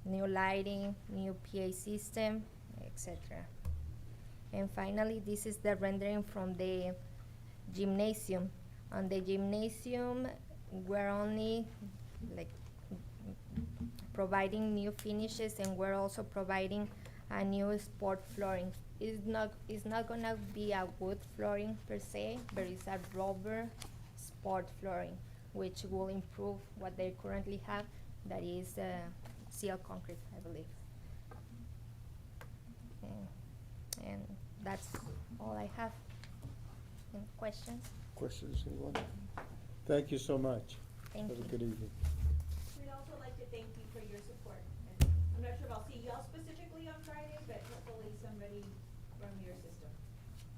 new lighting, new PA system, etc. And finally, this is the rendering from the gymnasium. On the gymnasium, we're only providing new finishes, and we're also providing a new sport flooring. It's not gonna be a wood flooring per se, but it's a rubber sport flooring, which will improve what they currently have, that is seal concrete, I believe. And that's all I have. Any questions? Questions, anyone? Thank you so much. Thank Have you. a good evening. We'd also like to thank you for your support. And I'm not sure if I'll see y'all specifically on Friday, but hopefully somebody from your system.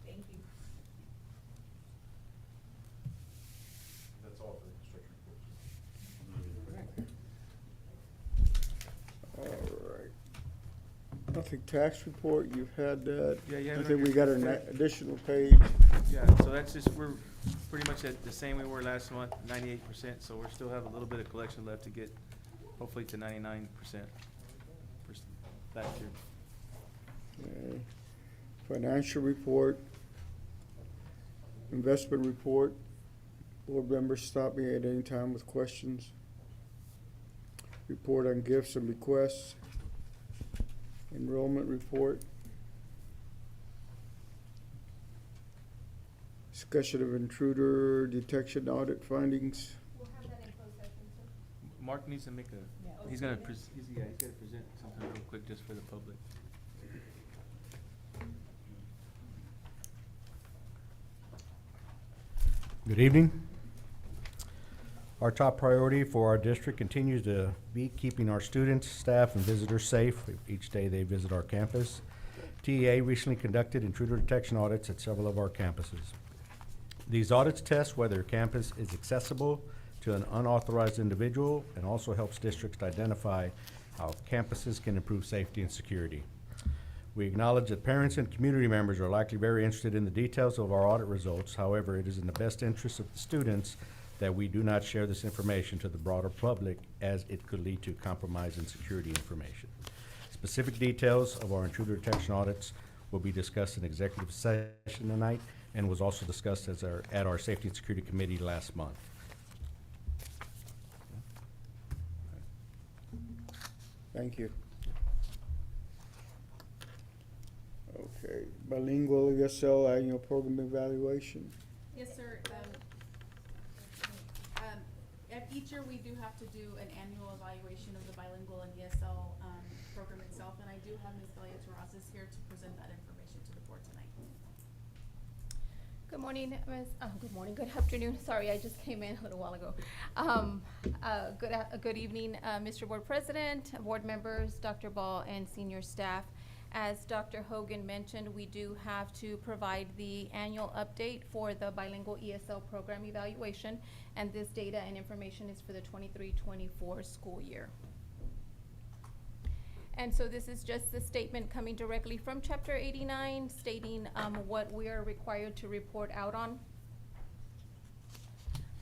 Thank you. That's all for the construction reports. All right. I think tax report, you've had that. Yeah, you have I it think on we your got an script. additional page. Yeah, so that's just, we're pretty much at the same we were last month, 98%, so we still have a little bit of collection left to get hopefully to 99% last year. Okay. Financial report, investment report. Board members, stop me at any time with questions. Report on gifts and bequests. Enrollment report. Discussion of intruder detection audit findings. We'll have that in closed session, sir. Mark needs to make he's gonna he's gotta present something real quick just for the public. Good evening. Our top priority for our district continues to be keeping our students, staff, and visitors safe each day they visit our campus. TEA recently conducted intruder detection audits at several of our campuses. These audits test whether campus is accessible to an unauthorized individual and also helps districts to identify how campuses can improve safety and security. We acknowledge that parents and community members are likely very interested in the details of our audit results. However, it is in the best interest of the students that we do not share this information to the broader public, as it could lead to compromise in security information. Specific details of our intruder detection audits will be discussed in executive session tonight and was also discussed at our Safety and Security Committee last month. Thank you. Okay, bilingual ESL annual program evaluation. Yes, sir. Each year we do have to do an annual evaluation of the bilingual and ESL program itself, and I do have Ms. Delia Terrazas here to present that information to the board tonight. Good morning, good afternoon. Sorry, I just came in a little while ago. Good evening, Mr. Board President, board members, Dr. Ball, and senior staff. As Dr. Hogan mentioned, we do have to provide the annual update for the bilingual ESL program evaluation, and this data and information is for the 23-24 school year. And so this is just the statement coming directly from Chapter 89, stating what we are required to report out on.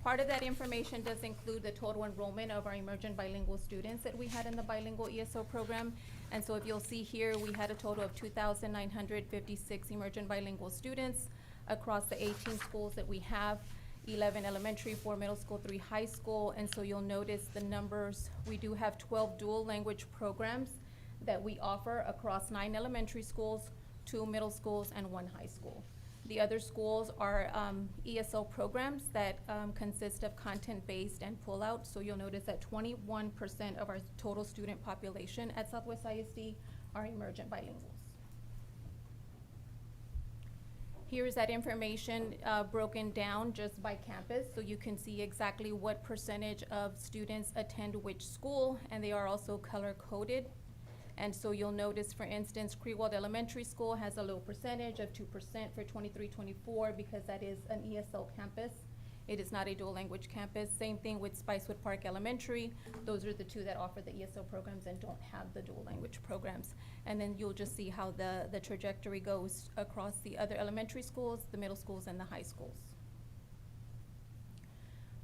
Part of that information does include the total enrollment of our emergent bilingual students that we had in the bilingual ESL program. And so if you'll see here, we had a total of 2,956 emergent bilingual students across the 18 schools that we have, 11 elementary, 4 middle school, 3 high school. And so you'll notice the numbers. We do have 12 dual language programs that we offer across 9 elementary schools, 2 middle schools, and 1 high school. The other schools are ESL programs that consist of content-based and pull-out. So you'll notice that 21% of our total student population at Southwest ISD are emergent bilinguals. Here's that information broken down just by campus, so you can see exactly what percentage of students attend which school, and they are also color-coded. And so you'll notice, for instance, Creewald Elementary School has a low percentage of 2% for 23-24 because that is an ESL campus. It is not a dual language campus. Same thing with Spicewood Park Elementary. Those are the 2 that offer the ESL programs and don't have the dual language programs. And then you'll just see how the trajectory goes across the other elementary schools, the middle schools, and the high schools.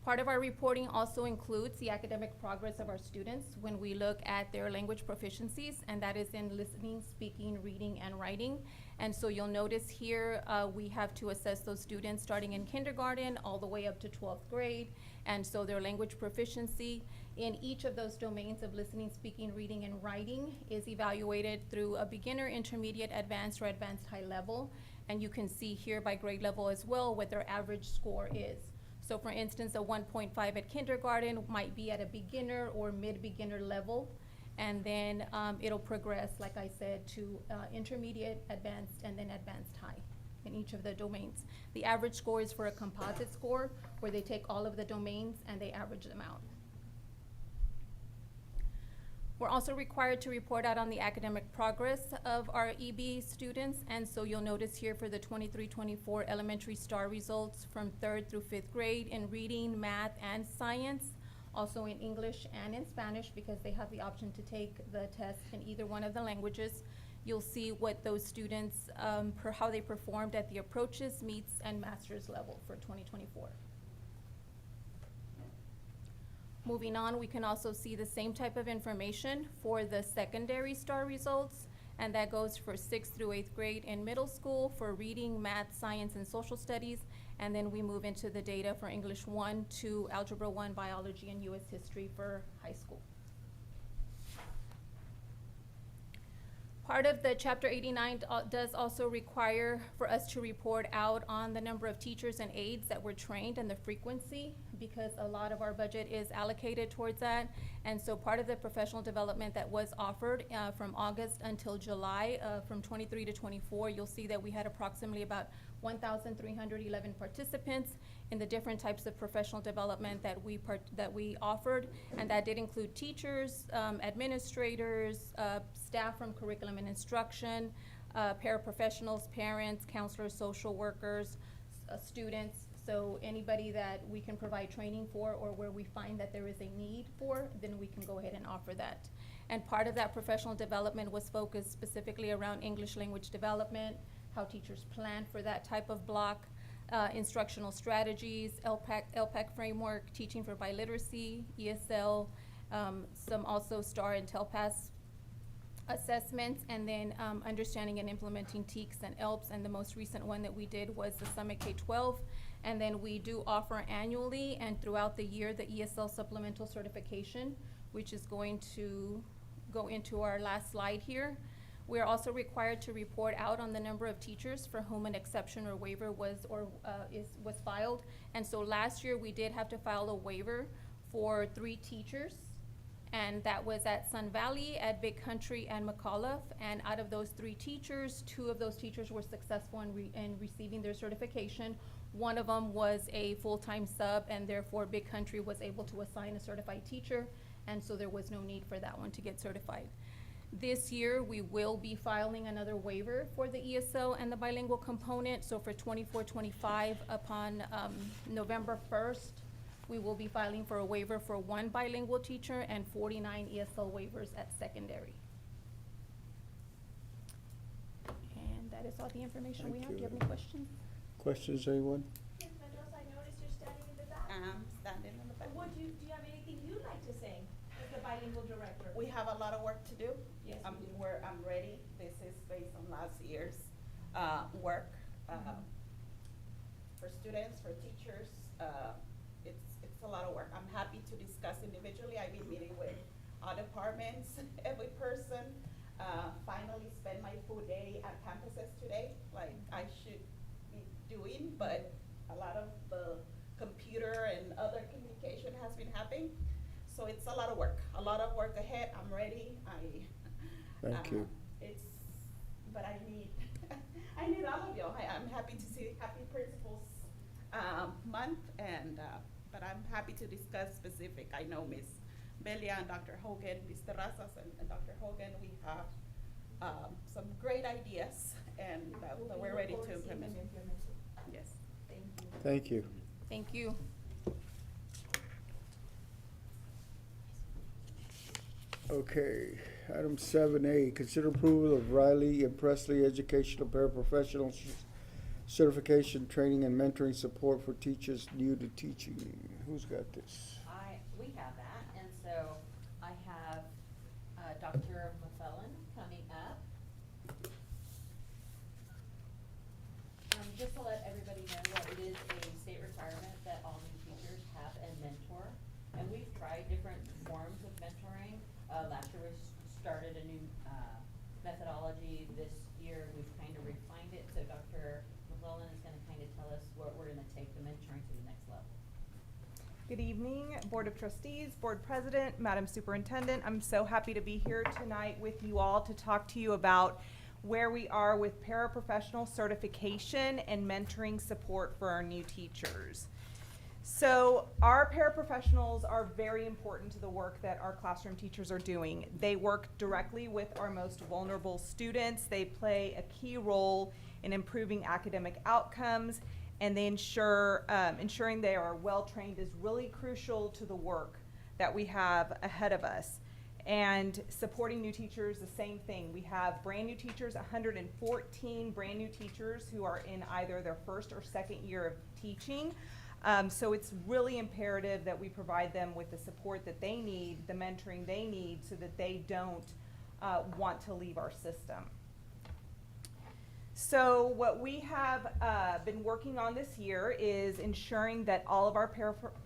Part of our reporting also includes the academic progress of our students when we look at their language proficiencies, and that is in listening, speaking, reading, and writing. And so you'll notice here we have to assess those students starting in kindergarten all the way up to 12th grade. And so their language proficiency in each of those domains of listening, speaking, reading, and writing is evaluated through a beginner, intermediate, advanced, or advanced high level. And you can see here by grade level as well what their average score is. So for instance, a 1.5 at kindergarten might be at a beginner or mid-beginner level. And then it'll progress, like I said, to intermediate, advanced, and then advanced high in each of the domains. The average score is for a composite score where they take all of the domains and they average them out. We're also required to report out on the academic progress of our EB students, and so you'll notice here for the 23-24 elementary STAR results from 3rd through 5th grade in reading, math, and science, also in English and in Spanish because they have the option to take the test in either one of the languages. You'll see what those students, how they performed at the approaches, meets, and master's level for 2024. Moving on, we can also see the same type of information for the secondary STAR results, and that goes for 6th through 8th grade in middle school for reading, math, science, and social studies, and then we move into the data for English 1 to Algebra 1, biology, and U.S. history for high school. Part of the Chapter 89 does also require for us to report out on the number of teachers and aides that were trained and the frequency, because a lot of our budget is allocated towards that. And so part of the professional development that was offered from August until July, from 23 to 24, you'll see that we had approximately about 1,311 participants in the different types of professional development that we offered, and that did include teachers, administrators, staff from curriculum and instruction, paraprofessionals, parents, counselors, social workers, students. So anybody that we can provide training for, or where we find that there is a need for, then we can go ahead and offer that. And part of that professional development was focused specifically around English language development, how teachers plan for that type of block, instructional strategies, LPAC framework, teaching for biliteracy, ESL, some also STAR and TELPAS assessments, and then understanding and implementing TEKS and ELPS, and the most recent one that we did was the Summit K-12. And then we do offer annually and throughout the year the ESL supplemental certification, which is going to go into our last slide here. We are also required to report out on the number of teachers for whom an exception or waiver was filed. And so last year we did have to file a waiver for 3 teachers, and that was at Sun Valley, at Big Country, and McAuliffe. And out of those 3 teachers, 2 of those teachers were successful in receiving their certification. One of them was a full-time sub, and therefore Big Country was able to assign a certified teacher, and so there was no need for that one to get certified. This year, we will be filing another waiver for the ESL and the bilingual component. So for 24-25, upon November 1st, we will be filing for a waiver for 1 bilingual teacher and 49 ESL waivers at secondary. And that is all the information we have. Do you have any questions? Questions, anyone? Ms. Mendoza, I noticed you're standing in the back. I'm standing in the back. Do you have anything you'd like to say as the bilingual director? We have a lot of work to do. Yes, I'm, we do. I'm ready. This is based on last year's work for students, for teachers. It's a lot of work. I'm happy to discuss individually. I've been meeting with all departments, every person. Finally spent my full day at campuses today, like I should be doing, but a lot of the computer and other communication has been happening. So it's a lot of work ahead. I'm ready. Thank you. But I need all of you. I'm happy to see Happy Principals Month, and but I'm happy to discuss specific. I know Ms. Belia and Dr. Hogan, Ms. Terrazas and Dr. Hogan, we have some great ideas, and that we're ready to implement. Yes. Thank you. Thank you. Thank you. Okay, item 7A, consider approval of Riley and Presley Educational Paraprofessional Certification, Training, and Mentoring Support for Teachers New to Teaching. Who's got this? We have that, and so I have Dr. McClellan coming up. Just to let everybody know that it is a state requirement that all new teachers have a mentor, and we've tried different forms of mentoring. Last year we started a new methodology. This year we've kind of refined it, so Dr. McClellan is going to kind of tell us what we're going to take the mentoring to the next level. Good evening, Board of Trustees, Board President, Madam Superintendent. I'm so happy to be here tonight with you all to talk to you about where we are with paraprofessional certification and mentoring support for our new teachers. So our paraprofessionals are very important to the work that our classroom teachers are doing. They work directly with our most vulnerable students. They play a key role in improving academic outcomes, and they ensuring they are well trained is really crucial to the work that we have ahead of us. And supporting new teachers, the same thing. We have brand new teachers, 114 brand new teachers who are in either their first or second year of teaching. So it's really imperative that we provide them with the support that they need, the mentoring they need, so that they don't want to leave our system. So what we have been working on this year is ensuring that all of our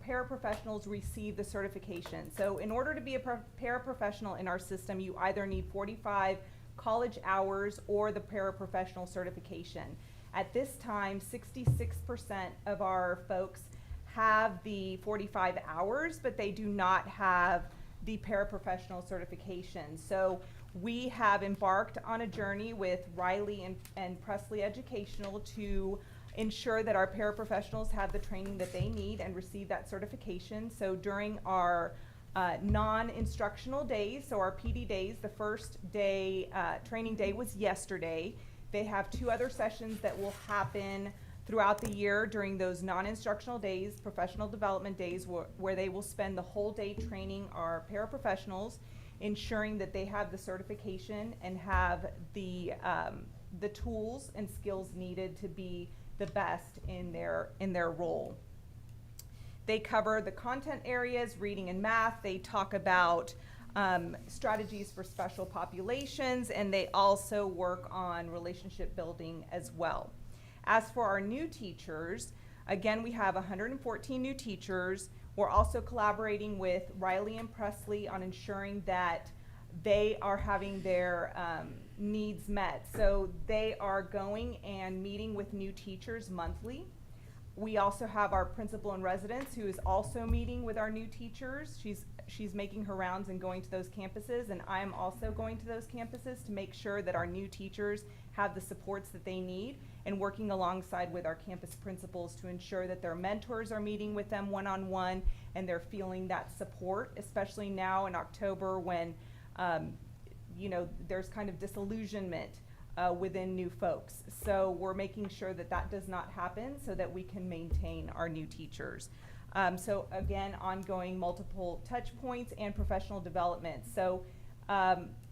paraprofessionals receive the certification. So in order to be a paraprofessional in our system, you either need 45 college hours or the paraprofessional certification. At this time, 66% of our folks have the 45 hours, but they do not have the paraprofessional certification. So we have embarked on a journey with Riley and Presley Educational to ensure that our paraprofessionals have the training that they need and receive that certification. So during our non-instructional days, so our PD days, the first day, training day was yesterday. They have 2 other sessions that will happen throughout the year during those non-instructional days, professional development days, where they will spend the whole day training our paraprofessionals, ensuring that they have the certification and have the tools and skills needed to be the best in their role. They cover the content areas, reading and math. They talk about strategies for special populations, and they also work on relationship building as well. As for our new teachers, again, we have 114 new teachers. We're also collaborating with Riley and Presley on ensuring that they are having their needs met. So they are going and meeting with new teachers monthly. We also have our principal in residence who is also meeting with our new teachers. She's making her rounds and going to those campuses, and I am also going to those campuses to make sure that our new teachers have the supports that they need, and working alongside with our campus principals to ensure that their mentors are meeting with them one-on-one and they're feeling that support, especially now in October when there's kind of disillusionment within new folks. So we're making sure that that does not happen so that we can maintain our new teachers. So again, ongoing multiple touch points and professional development. So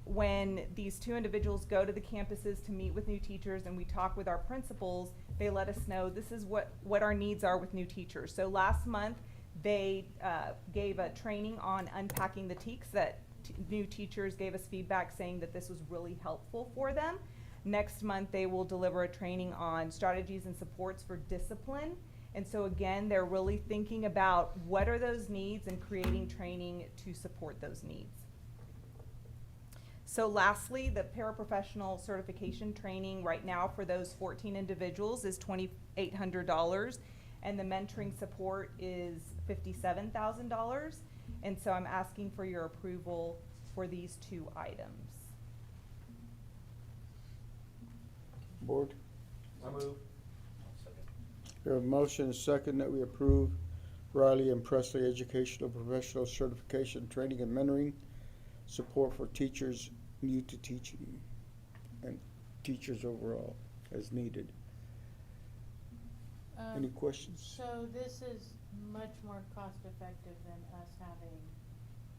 when these two individuals go to the campuses to meet with new teachers and we talk with our principals, they let us know this is what our needs are with new teachers. So last month, they gave a training on unpacking the TEKS that new teachers gave us feedback saying that this was really helpful for them. Next month, they will deliver a training on strategies and supports for discipline. And so again, they're really thinking about what are those needs and creating training to support those needs. So lastly, the paraprofessional certification training right now for those 14 individuals is $2,800, and the mentoring support is $57,000. And so I'm asking for your approval for these two items. Board? I move. We have a motion and a second that we approve Riley and Presley Educational Professional Certification Training and Mentoring Support for teachers new to teaching and teachers overall as needed. Any questions? So this is much more cost effective than us having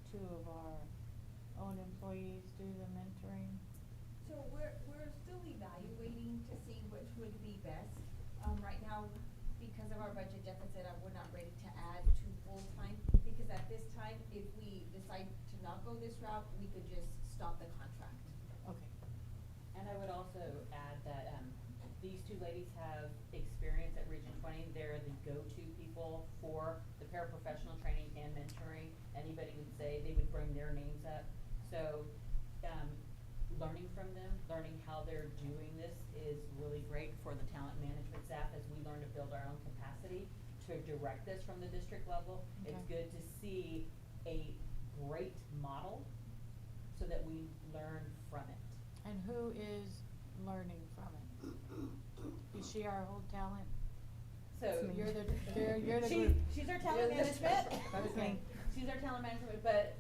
two of our own employees do the mentoring. So we're still evaluating to see which would be best. Right now, because of our budget deficit, we're not ready to add two full-time, because at this time, if we decide to not go this route, we could just stop the contract. Okay. And I would also add that these two ladies have experience at Region 20. They're the go-to people for the paraprofessional training and mentoring. Anybody would say they would bring their names up. So learning from them, learning how they're doing this is really great for the talent management staff as we learn to build our own capacity to direct this from the district level. Okay. It's good to see a great model so that we learn from it. And who is learning from it? Is she our whole talent? So you're the group. She's our talent management. That was me. She's our talent management, but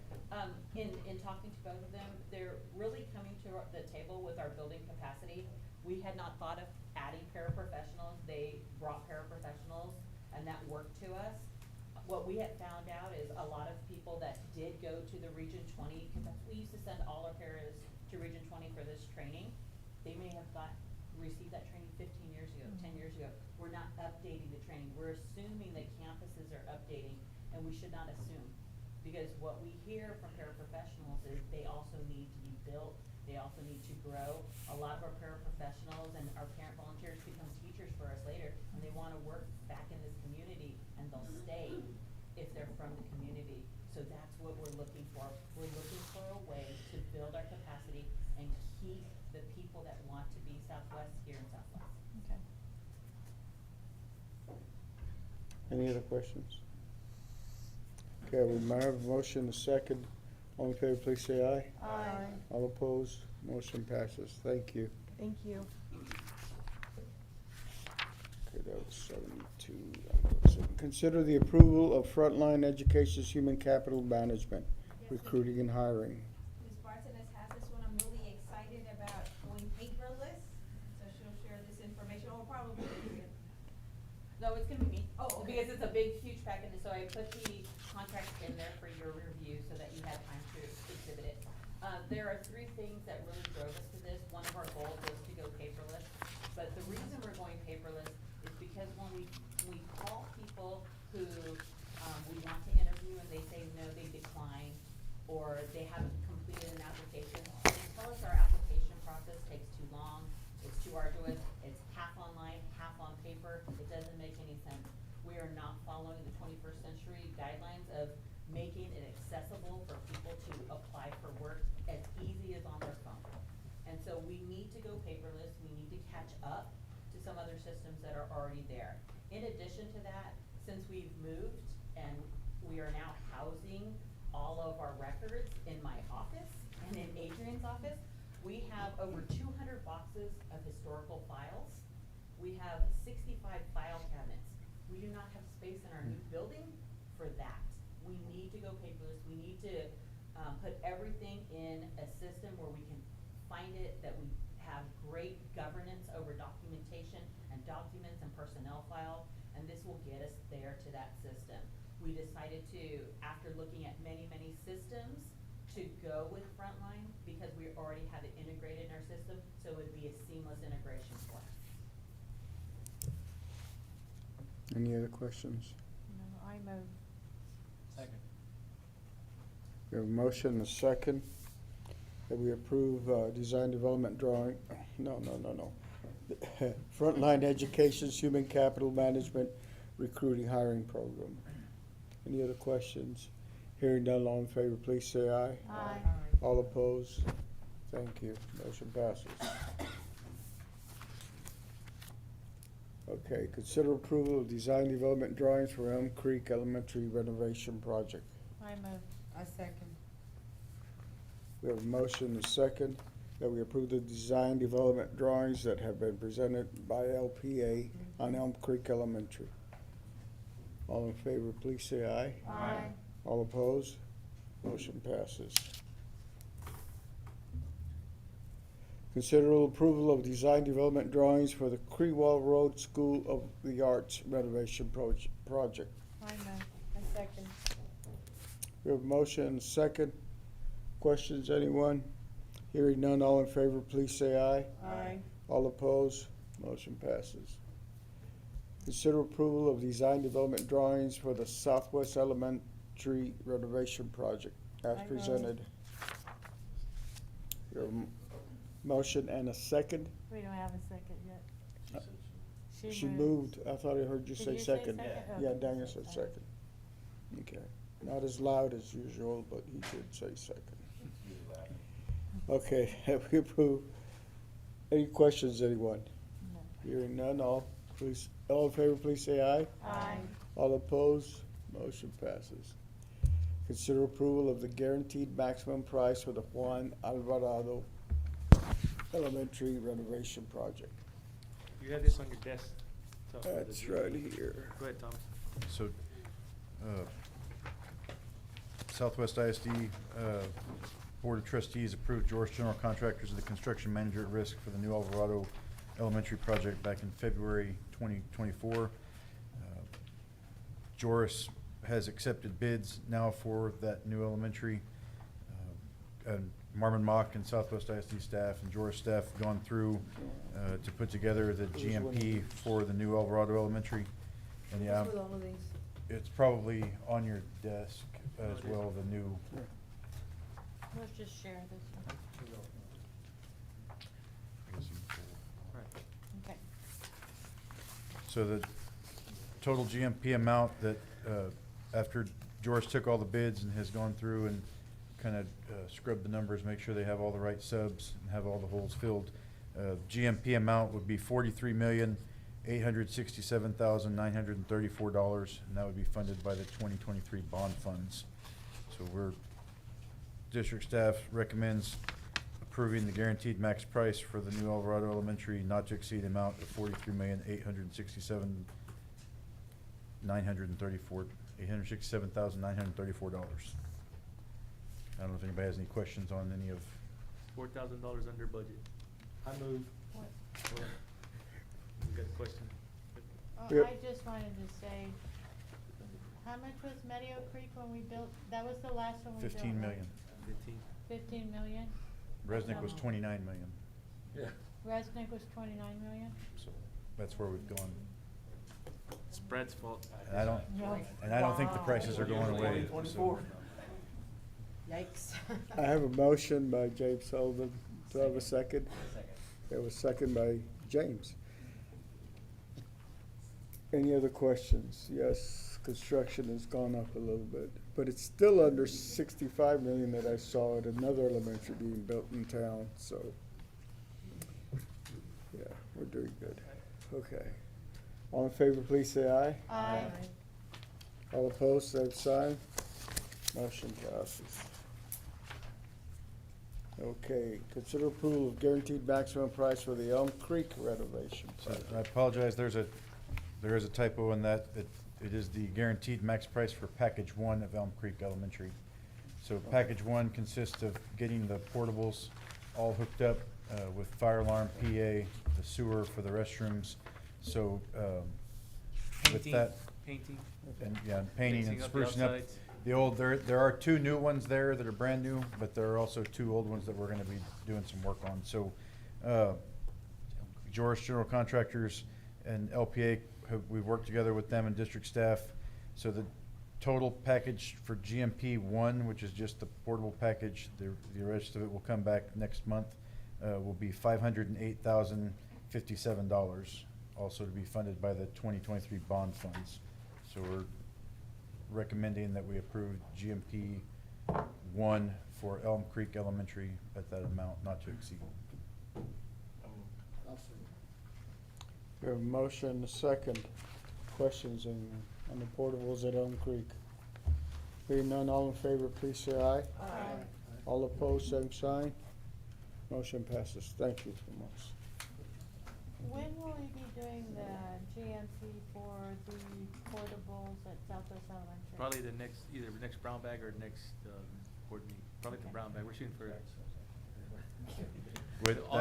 in talking to both of them, they're really coming to the table with our building capacity. We had not thought of adding paraprofessionals. They brought paraprofessionals, and that worked to us. What we had found out is a lot of people that did go to the Region 20, because we used to send all our paras to Region 20 for this training. They may have received that training 15 years ago, 10 years ago. We're not updating the training. We're assuming that campuses are updating, and we should not assume. Because what we hear from paraprofessionals is they also need to be built, they also need to grow. A lot of our paraprofessionals and our parent volunteers become teachers for us later, and they want to work back in this community, and they'll stay if they're from the community. So that's what we're looking for. We're looking for a way to build our capacity and keep the people that want to be Southwest here in Southwest. Okay. Any other questions? Okay, we might have a motion, a second. All in favor, please say aye. Aye. All opposed, motion passes. Thank you. Thank you. Okay, that was 72. So consider the approval of Frontline Education's Human Capital Management, recruiting and hiring. Ms. Bartones has this one. I'm really excited about going paperless, so she'll share this information, or probably No, it's gonna be me. Oh, because it's a big, huge packet, so I put the contract in there for your review so that you have time to exhibit it. There are three things that really drove us to this. One of our goals was to go paperless, but the reason we're going paperless is because when we call people who, we want to interview and they say no, they decline, or they haven't completed an application, they tell us our application process takes too long, it's too arduous, it's half online, half on paper, it doesn't make any sense. We are not following the 21st century guidelines of making it accessible for people to apply for work as easy as on their phone. And so we need to go paperless, we need to catch up to some other systems that are already there. In addition to that, since we've moved and we are now housing all of our records in my office and in Adrian's office, we have over 200 boxes of historical files. We have 65 file cabinets. We do not have space in our new building for that. We need to go paperless. We need to put everything in a system where we can find it, that we have great governance over documentation and documents and personnel file, and this will get us there to that system. We decided to, after looking at many, many systems, to go with Frontline because we already have it integrated in our system, so it would be a seamless integration for us. Any other questions? No, I move. Second. We have a motion and a second that we approve design development drawing, no. Frontline Education's Human Capital Management Recruiting Hiring Program. Any other questions? Hearing none, all in favor, please say aye. Aye. All opposed? Thank you. Motion passes. Okay, consider approval of design development drawings for Elm Creek Elementary renovation project. I move. I second. We have a motion and a second that we approve the design development drawings that have been presented by LPA on Elm Creek Elementary. All in favor, please say aye. Aye. All opposed? Motion passes. Consider approval of design development drawings for the Crewell Road School of the Arts renovation project. I move. I second. We have a motion and a second. Questions, anyone? Hearing none, all in favor, please say aye. Aye. All opposed? Motion passes. Consider approval of design development drawings for the Southwest Elementary renovation project as I move. presented. We have a motion and a second. We don't have a second yet. She moved. I thought I heard you Did say you say second. second? Yeah, Okay. Daniel said second. Okay. Not as loud as usual, but he did say second. Okay, have we approved? Any questions, anyone? No. Hearing none, all in favor, please say aye. Aye. All opposed? Motion passes. Consider approval of the guaranteed maximum price for the Juan Alvarado Elementary renovation project. You have this on your desk. That's right here. Go ahead, Tom. So, Southwest ISD Board of Trustees approved George General Contractors as the construction manager at risk for the new Alvarado Elementary project back in February 2024. Joris has accepted bids now for that new elementary. And Marvin Mock and Southwest ISD staff and Joris staff have gone through to put together the GMP for the new Alvarado Elementary. And yeah, What's with all of these? it's probably on your desk as well, the new. Let's just share this one. Okay. So the total GMP amount that, after George took all the bids and has gone through and kind of scrubbed the numbers, make sure they have all the right subs and have all the holes filled, GMP amount would be $43,867,934, and that would be funded by the 2023 bond funds. So district staff recommends approving the guaranteed max price for the new Alvarado Elementary not to exceed amount of $43,867,934. I don't know if anybody has any questions on any of. $4,000 under budget. I move. What? You got a question? Yep. I just wanted to say, how much was Meadow Creek when we built, that was the last one we built, 15 right? million. 15 million? Resnick was 29 million. Resnick was 29 million? So that's where we've gone. Spread's fault. And I don't think the prices are going away. so- Yikes. I have a motion by James Sullivan. Do I have a second? There was second by James. Any other questions? Yes, construction has gone up a little bit, but it's still under 65 million that I saw at another elementary being built in town, so. Yeah, we're doing good. Okay. All in favor, please say aye. Aye. All opposed, same sign. Motion passes. Okay, consider approval of guaranteed maximum price for the Elm Creek renovation So project. I apologize, there is a typo in that. It is the guaranteed max price for package 1 of Elm Creek Elementary. So package 1 consists of getting the portables all hooked up with fire alarm, PA, the sewer for the restrooms. So with Painting, that. painting. And, yeah, and painting and Fixing up the sprucing up. outsides. The old, there are 2 new ones there that are brand new, but there are also 2 old ones that we're gonna be doing some work on. So, George General Contractors and LPA, we've worked together with them and district staff. So the total package for GMP 1, which is just the portable package, the rest of it will come back next month, will be $508,057, also to be funded by the 2023 bond funds. So we're recommending that we approve GMP 1 for Elm Creek Elementary at that amount, not to exceed. We have a motion, a second. Questions on the portables at Elm Creek? Hearing none, all in favor, please say aye. Aye. All opposed, same sign. Motion passes. Thank you so much. When will we be doing the GMP for the portables at Southwest Elementary? Probably the next, either next brown bag or next board meeting. Probably the brown bag. We're shooting for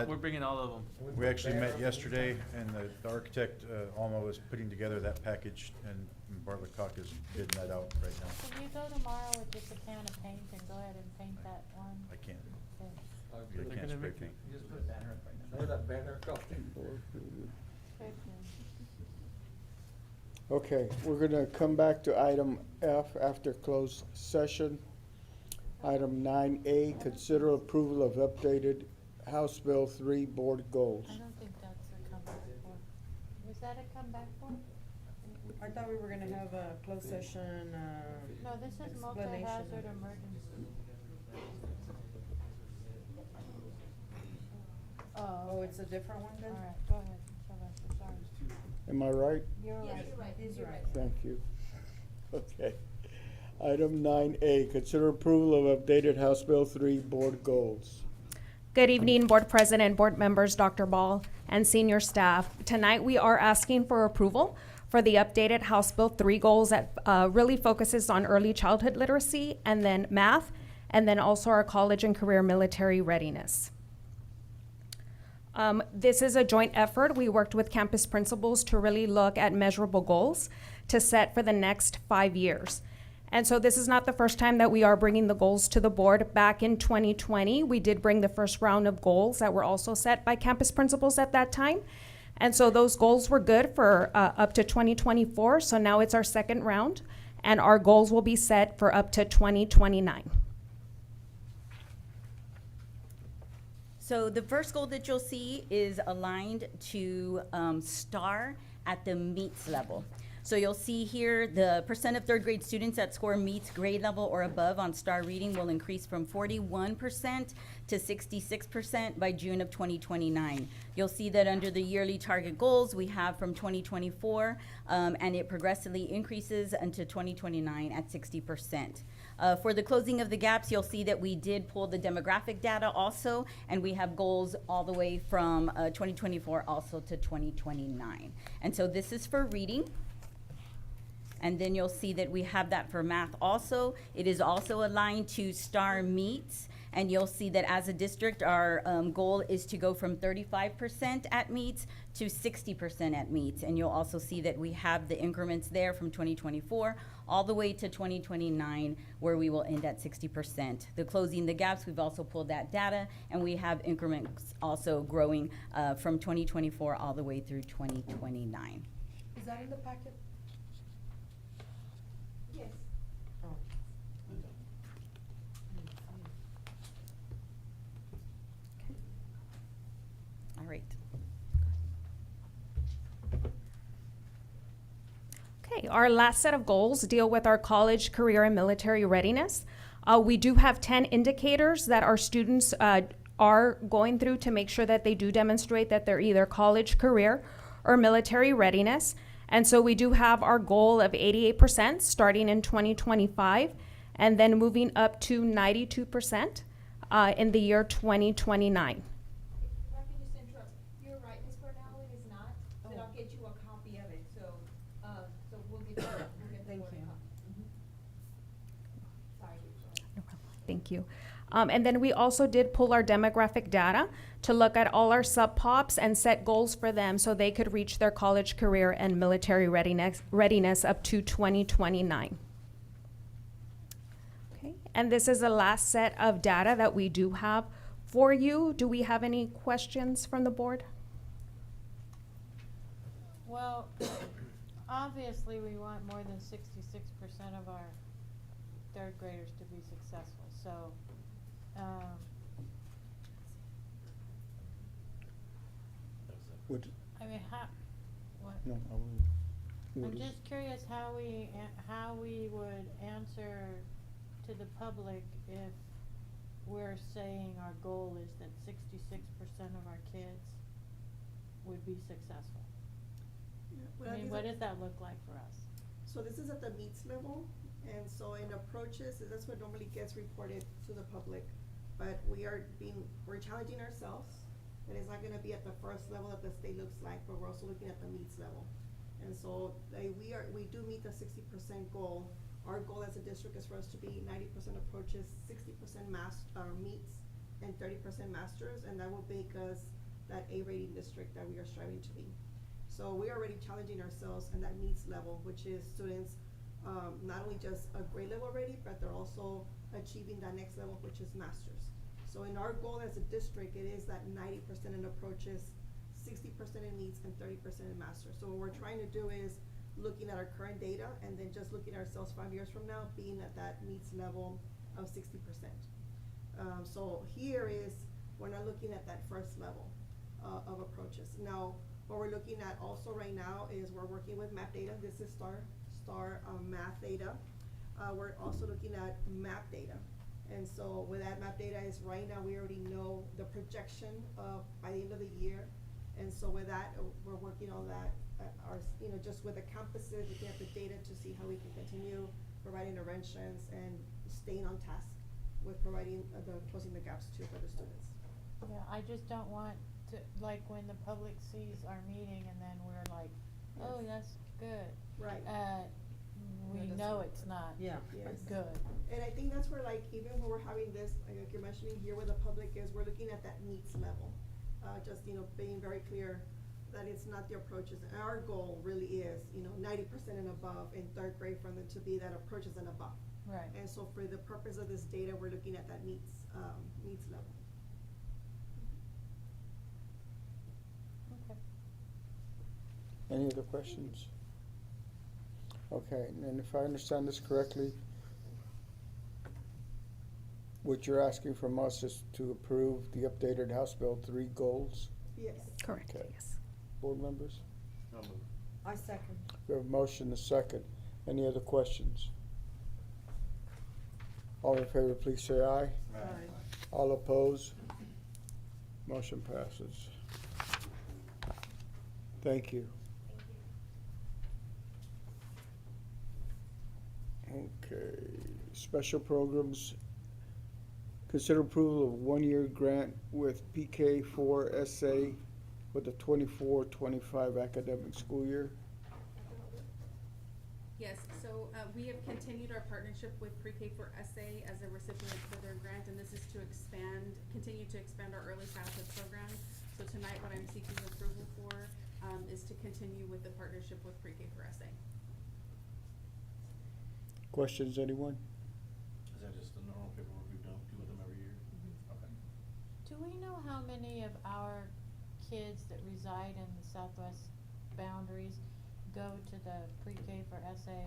we're bringing all of them. We actually met yesterday, and the architect, Alma, was putting together that package, and Bartlett Cock is bidding that out right now. Can you go tomorrow with just a can of paint and go ahead and paint that one? I can't. Okay. I can't spray paint. Just put a banner up right now. Okay, we're gonna come back to item F after closed session. Item 9A, consider approval of updated House Bill 3 board goals. I don't think that's a comeback for. Was that a comeback for? I thought we were gonna have a closed session, No, this is explanation. multi-hazard emergency. Oh, it's a different one then? All right, go ahead, Sylvester, sorry. Am I right? You're Yes, right. you're right. He's You're right. Thank you. Okay. Item 9A, consider approval of updated House Bill 3 board goals. Good evening, Board President, Board members, Dr. Ball, and senior staff. Tonight, we are asking for approval for the updated House Bill 3 goals that really focuses on early childhood literacy and then math, and then also our college and career military readiness. This is a joint effort. We worked with campus principals to really look at measurable goals to set for the next 5 years. And so this is not the first time that we are bringing the goals to the board. Back in 2020, we did bring the first round of goals that were also set by campus principals at that time. And so those goals were good for up to 2024. So now it's our second round, and our goals will be set for up to 2029. So the first goal that you'll see is aligned to STAR at the meets level. So you'll see here the percent of third grade students that score meets grade level or above on STAR reading will increase from 41% to 66% by June of 2029. You'll see that under the yearly target goals we have from 2024, and it progressively increases until 2029 at 60%. For the closing of the gaps, you'll see that we did pull the demographic data also, and we have goals all the way from 2024 also to 2029. And so this is for reading. And then you'll see that we have that for math also. It is also aligned to STAR meets. And you'll see that as a district, our goal is to go from 35% at meets to 60% at meets. And you'll also see that we have the increments there from 2024 all the way to 2029, where we will end at 60%. The closing the gaps, we've also pulled that data, and we have increments also growing from 2024 all the way through 2029. Is that in the packet? Yes. Oh. All right. Okay, our last set of goals deal with our college, career, and military readiness. We do have 10 indicators that our students are going through to make sure that they do demonstrate that they're either college, career, or military readiness. And so we do have our goal of 88% starting in 2025, and then moving up to 92% in the year 2029. If I can just interrupt, you're right, Ms. Bernal, it is not, but I'll get you a copy of it, so we'll get you, we'll get the Thank board a you. copy. Sorry. No problem. Thank you. And then we also did pull our demographic data to look at all our sub-pops and set goals for them so they could reach their college, career, and military readiness up to 2029. Okay, and this is the last set of data that we do have for you. Do we have any questions from the board? Well, obviously, we want more than 66% of our third graders to be successful, so, Would, I mean, what? no, I'm just curious how we would answer to the public if we're saying our goal is that 66% of our kids would be successful. Well, I mean, these what are- does that look like for us? So this is at the meets level, and so in approaches, that's what normally gets reported to the public. But we're challenging ourselves, and it's not gonna be at the first level that the state looks like, but we're also looking at the meets level. And so we do meet the 60% goal. Our goal as a district is for us to be 90% approaches, 60% meets, and 30% masters, and that will make us that A rating district that we are striving to be. So we are already challenging ourselves in that meets level, which is students not only just a grade level already, but they're also achieving that next level, which is masters. So in our goal as a district, it is that 90% in approaches, 60% in meets, and 30% in masters. So what we're trying to do is looking at our current data and then just looking at ourselves 5 years from now, being at that meets level of 60%. So here is, we're not looking at that first level of approaches. Now, what we're looking at also right now is we're working with map data. This is STAR math data. We're also looking at map data. And so with that map data is right now we already know the projection of by the end of the year. And so with that, we're working on that, just with the campuses, looking at the data to see how we can continue providing interventions and staying on task with providing closing the gaps too for the students. Yeah, I just don't want to, like, when the public sees our meeting and then we're like, oh, that's good. Right. We that's know not it's not Yes. good. And I think that's where, like, even when we're having this, like you're mentioning here with the public, is we're looking at that needs level. Just, being very clear that it's not the approaches. And our goal really is, 90% and above in third grade for them to be that approaches and above. Right. And so for the purpose of this data, we're looking at that needs level. Okay. any other questions? Okay, and if I understand this correctly, what you're asking from us is to approve the updated House Bill 3 goals? Yes. Correct, Okay. yes. Board members? I second. We have a motion, a second. Any other questions? All in favor, please say aye. Aye. All opposed? Motion passes. Thank you. Okay, special programs. Consider approval of one-year grant with PK4SA for the 24-25 academic school year. Yes, So, we have continued our partnership with Pre-K for SA as a recipient for their grant, and this is to continue to expand our early childhood program. So tonight, what I'm seeking approval for, is to continue with the partnership with Pre-K for SA. Questions, anyone? Is that just the normal paperwork we do with them every year? Okay. Do we know how many of our kids that reside in the southwest boundaries go to the pre-K for SA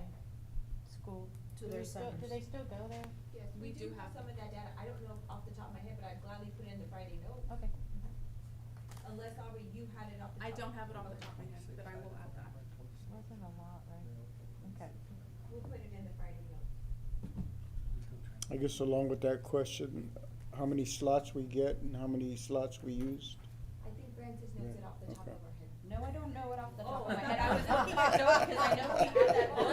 school? To Do their they still- centers. Do they still go there? Yes, we do have some of that data. I don't know off the top of my head, but I'd gladly put it in the Friday note. Okay. Unless, Aubrey, you had it off the I top. don't have it off the top of my head, but I will add that. Wasn't a lot, right? Okay. We'll put it in the Friday note. I guess along with that question, how many slots we get and how many slots we used? I think Francis knows it off the top of her head. No, I don't know it off the top Oh, of my I head. thought- I was looking at Joey because I know we had that one.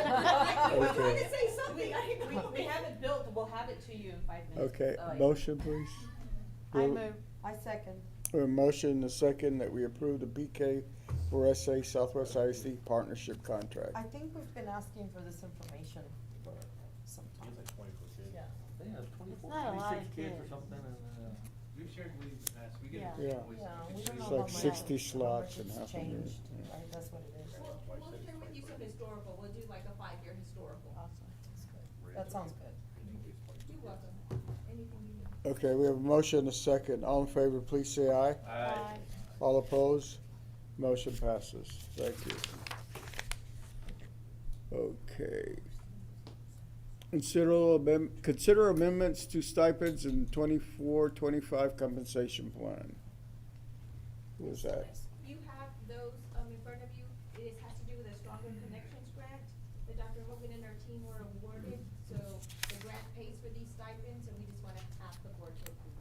You were Okay. trying to say something. We have it built. We'll have it to you in 5 minutes. Okay, Oh, yeah. motion, please. I move. I second. A motion and a second that we approve the PK for SA Southwest ISD partnership contract. I think we've been asking for this information for some time. It's like 24 kids. Yeah. They have 24, not a lot 26 of kids or kids. something, and, We've shared with you in the past, we get Yeah. a Yeah. voice. Yeah, we It's don't know like how much. 60 how slots much and it's half a year. changed, Yeah. right, that's what it is. We'll share with you some historical. We'll do like a 5-year historical. Awesome. That's good. That sounds good. You're welcome. Anything you need. Okay, we have a motion and a second. All in favor, please say aye. Aye. All opposed? Motion passes. Thank you. Okay. Consider amendments to stipends in 24-25 compensation plan. What was that? You have those, in front of you. It has to do with a Stronger Connections grant that Dr. Hogan and our team were awarded. So the grant pays for these stipends, and we just wanna ask the board to approve.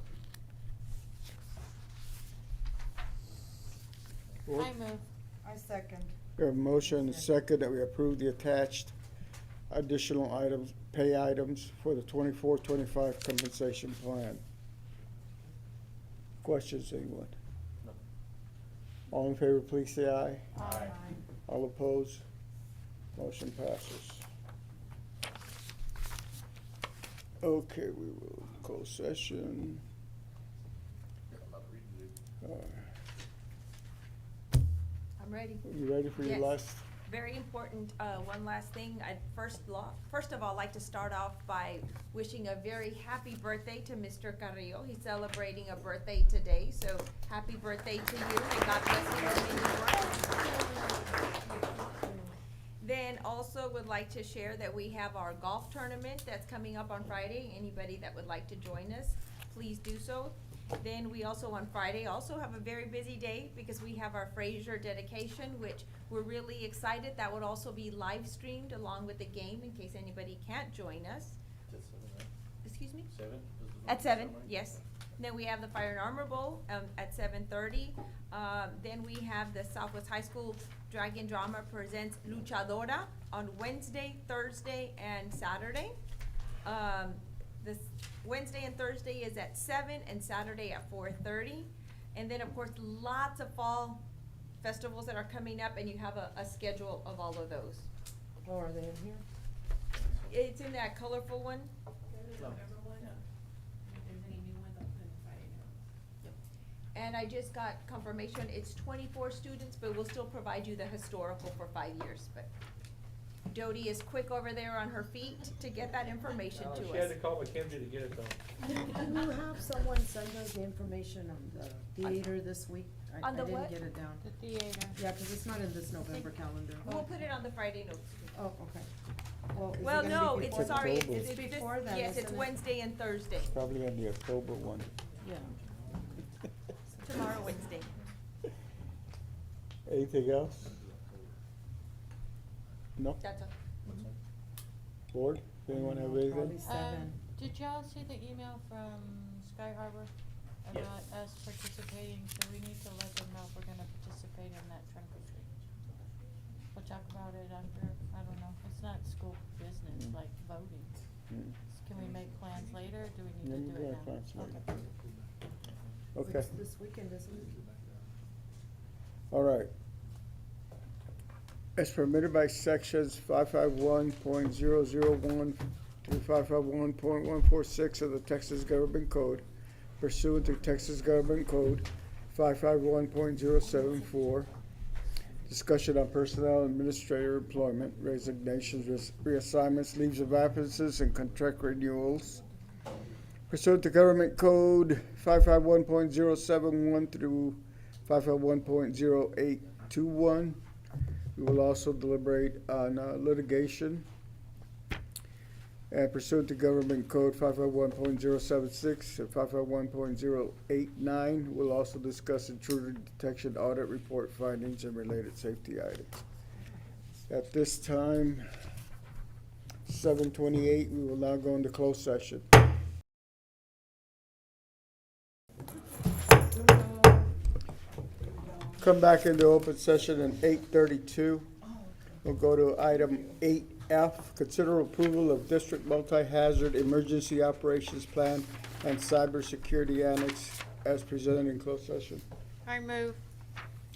I move. I second. We have a motion and a second that we approve the attached additional items, pay items for the 24-25 compensation plan. Questions, anyone? No. All in favor, please say aye. Aye. All opposed? Motion passes. Okay, we will close session. I'm ready. You ready for your Yes. last? Very important, one last thing. I'd first of all like to start off by wishing a very happy birthday to Mr. Carrillo. He's celebrating a birthday today, so happy birthday to you, and God bless you in your work. Then also would like to share that we have our golf tournament that's coming up on Friday. Anybody that would like to join us, please do so. Then we also on Friday also have a very busy day because we have our Fraser dedication, which we're really excited. That would also be live streamed along with the game in case anybody can't join us. Excuse me? 7? At 7, yes. Then we have the Fire and Armor Bowl at 7:30. Then we have the Southwest High School Dragon Drama presents Luchadora on Wednesday, Thursday, and Saturday. This Wednesday and Thursday is at 7 and Saturday at 4:30. And then, of course, lots of fall festivals that are coming up, and you have a schedule of all of those. Oh, are they in here? It's in that colorful one. November one. If there's any new ones, I'll put in the Friday note. And I just got confirmation, it's 24 students, but we'll still provide you the historical for 5 years, but Jody is quick over there on her feet to get that information to She had us. to call McKenzie to get it though. Can you have someone send us the information on the theater this week? On the I what? didn't get it down. The theater. Yeah, cause it's not in this November calendar. We'll put it on the Friday notes. Oh, okay. Well, is it Well, gonna no, be it's, before that? sorry, October. it's It's this- before that, yes, it's isn't it? Wednesday and Thursday, Probably on the October one. Yeah. tomorrow, Wednesday. Anything else? No? That's all. Board? Anyone have Probably anything? 7. Did y'all see the email from Sky Harbor about us participating? So we need to let them know if we're gonna participate in that trunk or treat. We'll talk about it after, I don't know, it's not school business, like voting. Mm. Can we make plans later, or do we need Let to me do it make now? plans later. Okay. Okay, It's this weekend, isn't it? all right. as permitted by sections 551.001 through 551.146 of the Texas Government Code pursuant to Texas Government Code 551.074. Discussion on personnel, administrator employment, resignations, reassignments, leaves of absences, and contract renewals. Pursuant to Government Code 551.071 through 551.0821. We will also deliberate on litigation. And pursuant to Government Code 551.076 and 551.089, we'll also discuss intruder detection audit report findings and related safety items. At this time, 7:28, we will now go into closed session. Come back into open session at 8:32. We'll go to item 8F, consider approval of district multi-hazard emergency operations plan and cybersecurity annex as presented in closed session. I move.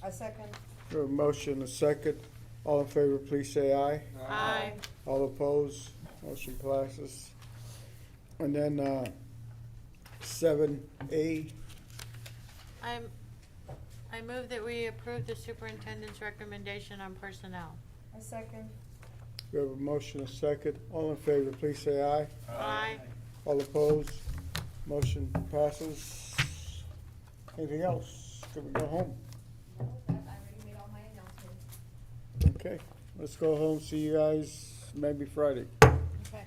A second. We have a motion, a second. All in favor, please say aye. Aye. All opposed, motion passes. And then 7A, I move that we approve the superintendent's recommendation on personnel. A second. we have a motion, a second. All in favor, please say aye. Aye. All opposed, motion passes. Anything else? Can we go home? No, I already made all my announcements. Okay, let's go home. See you guys maybe Friday. Okay.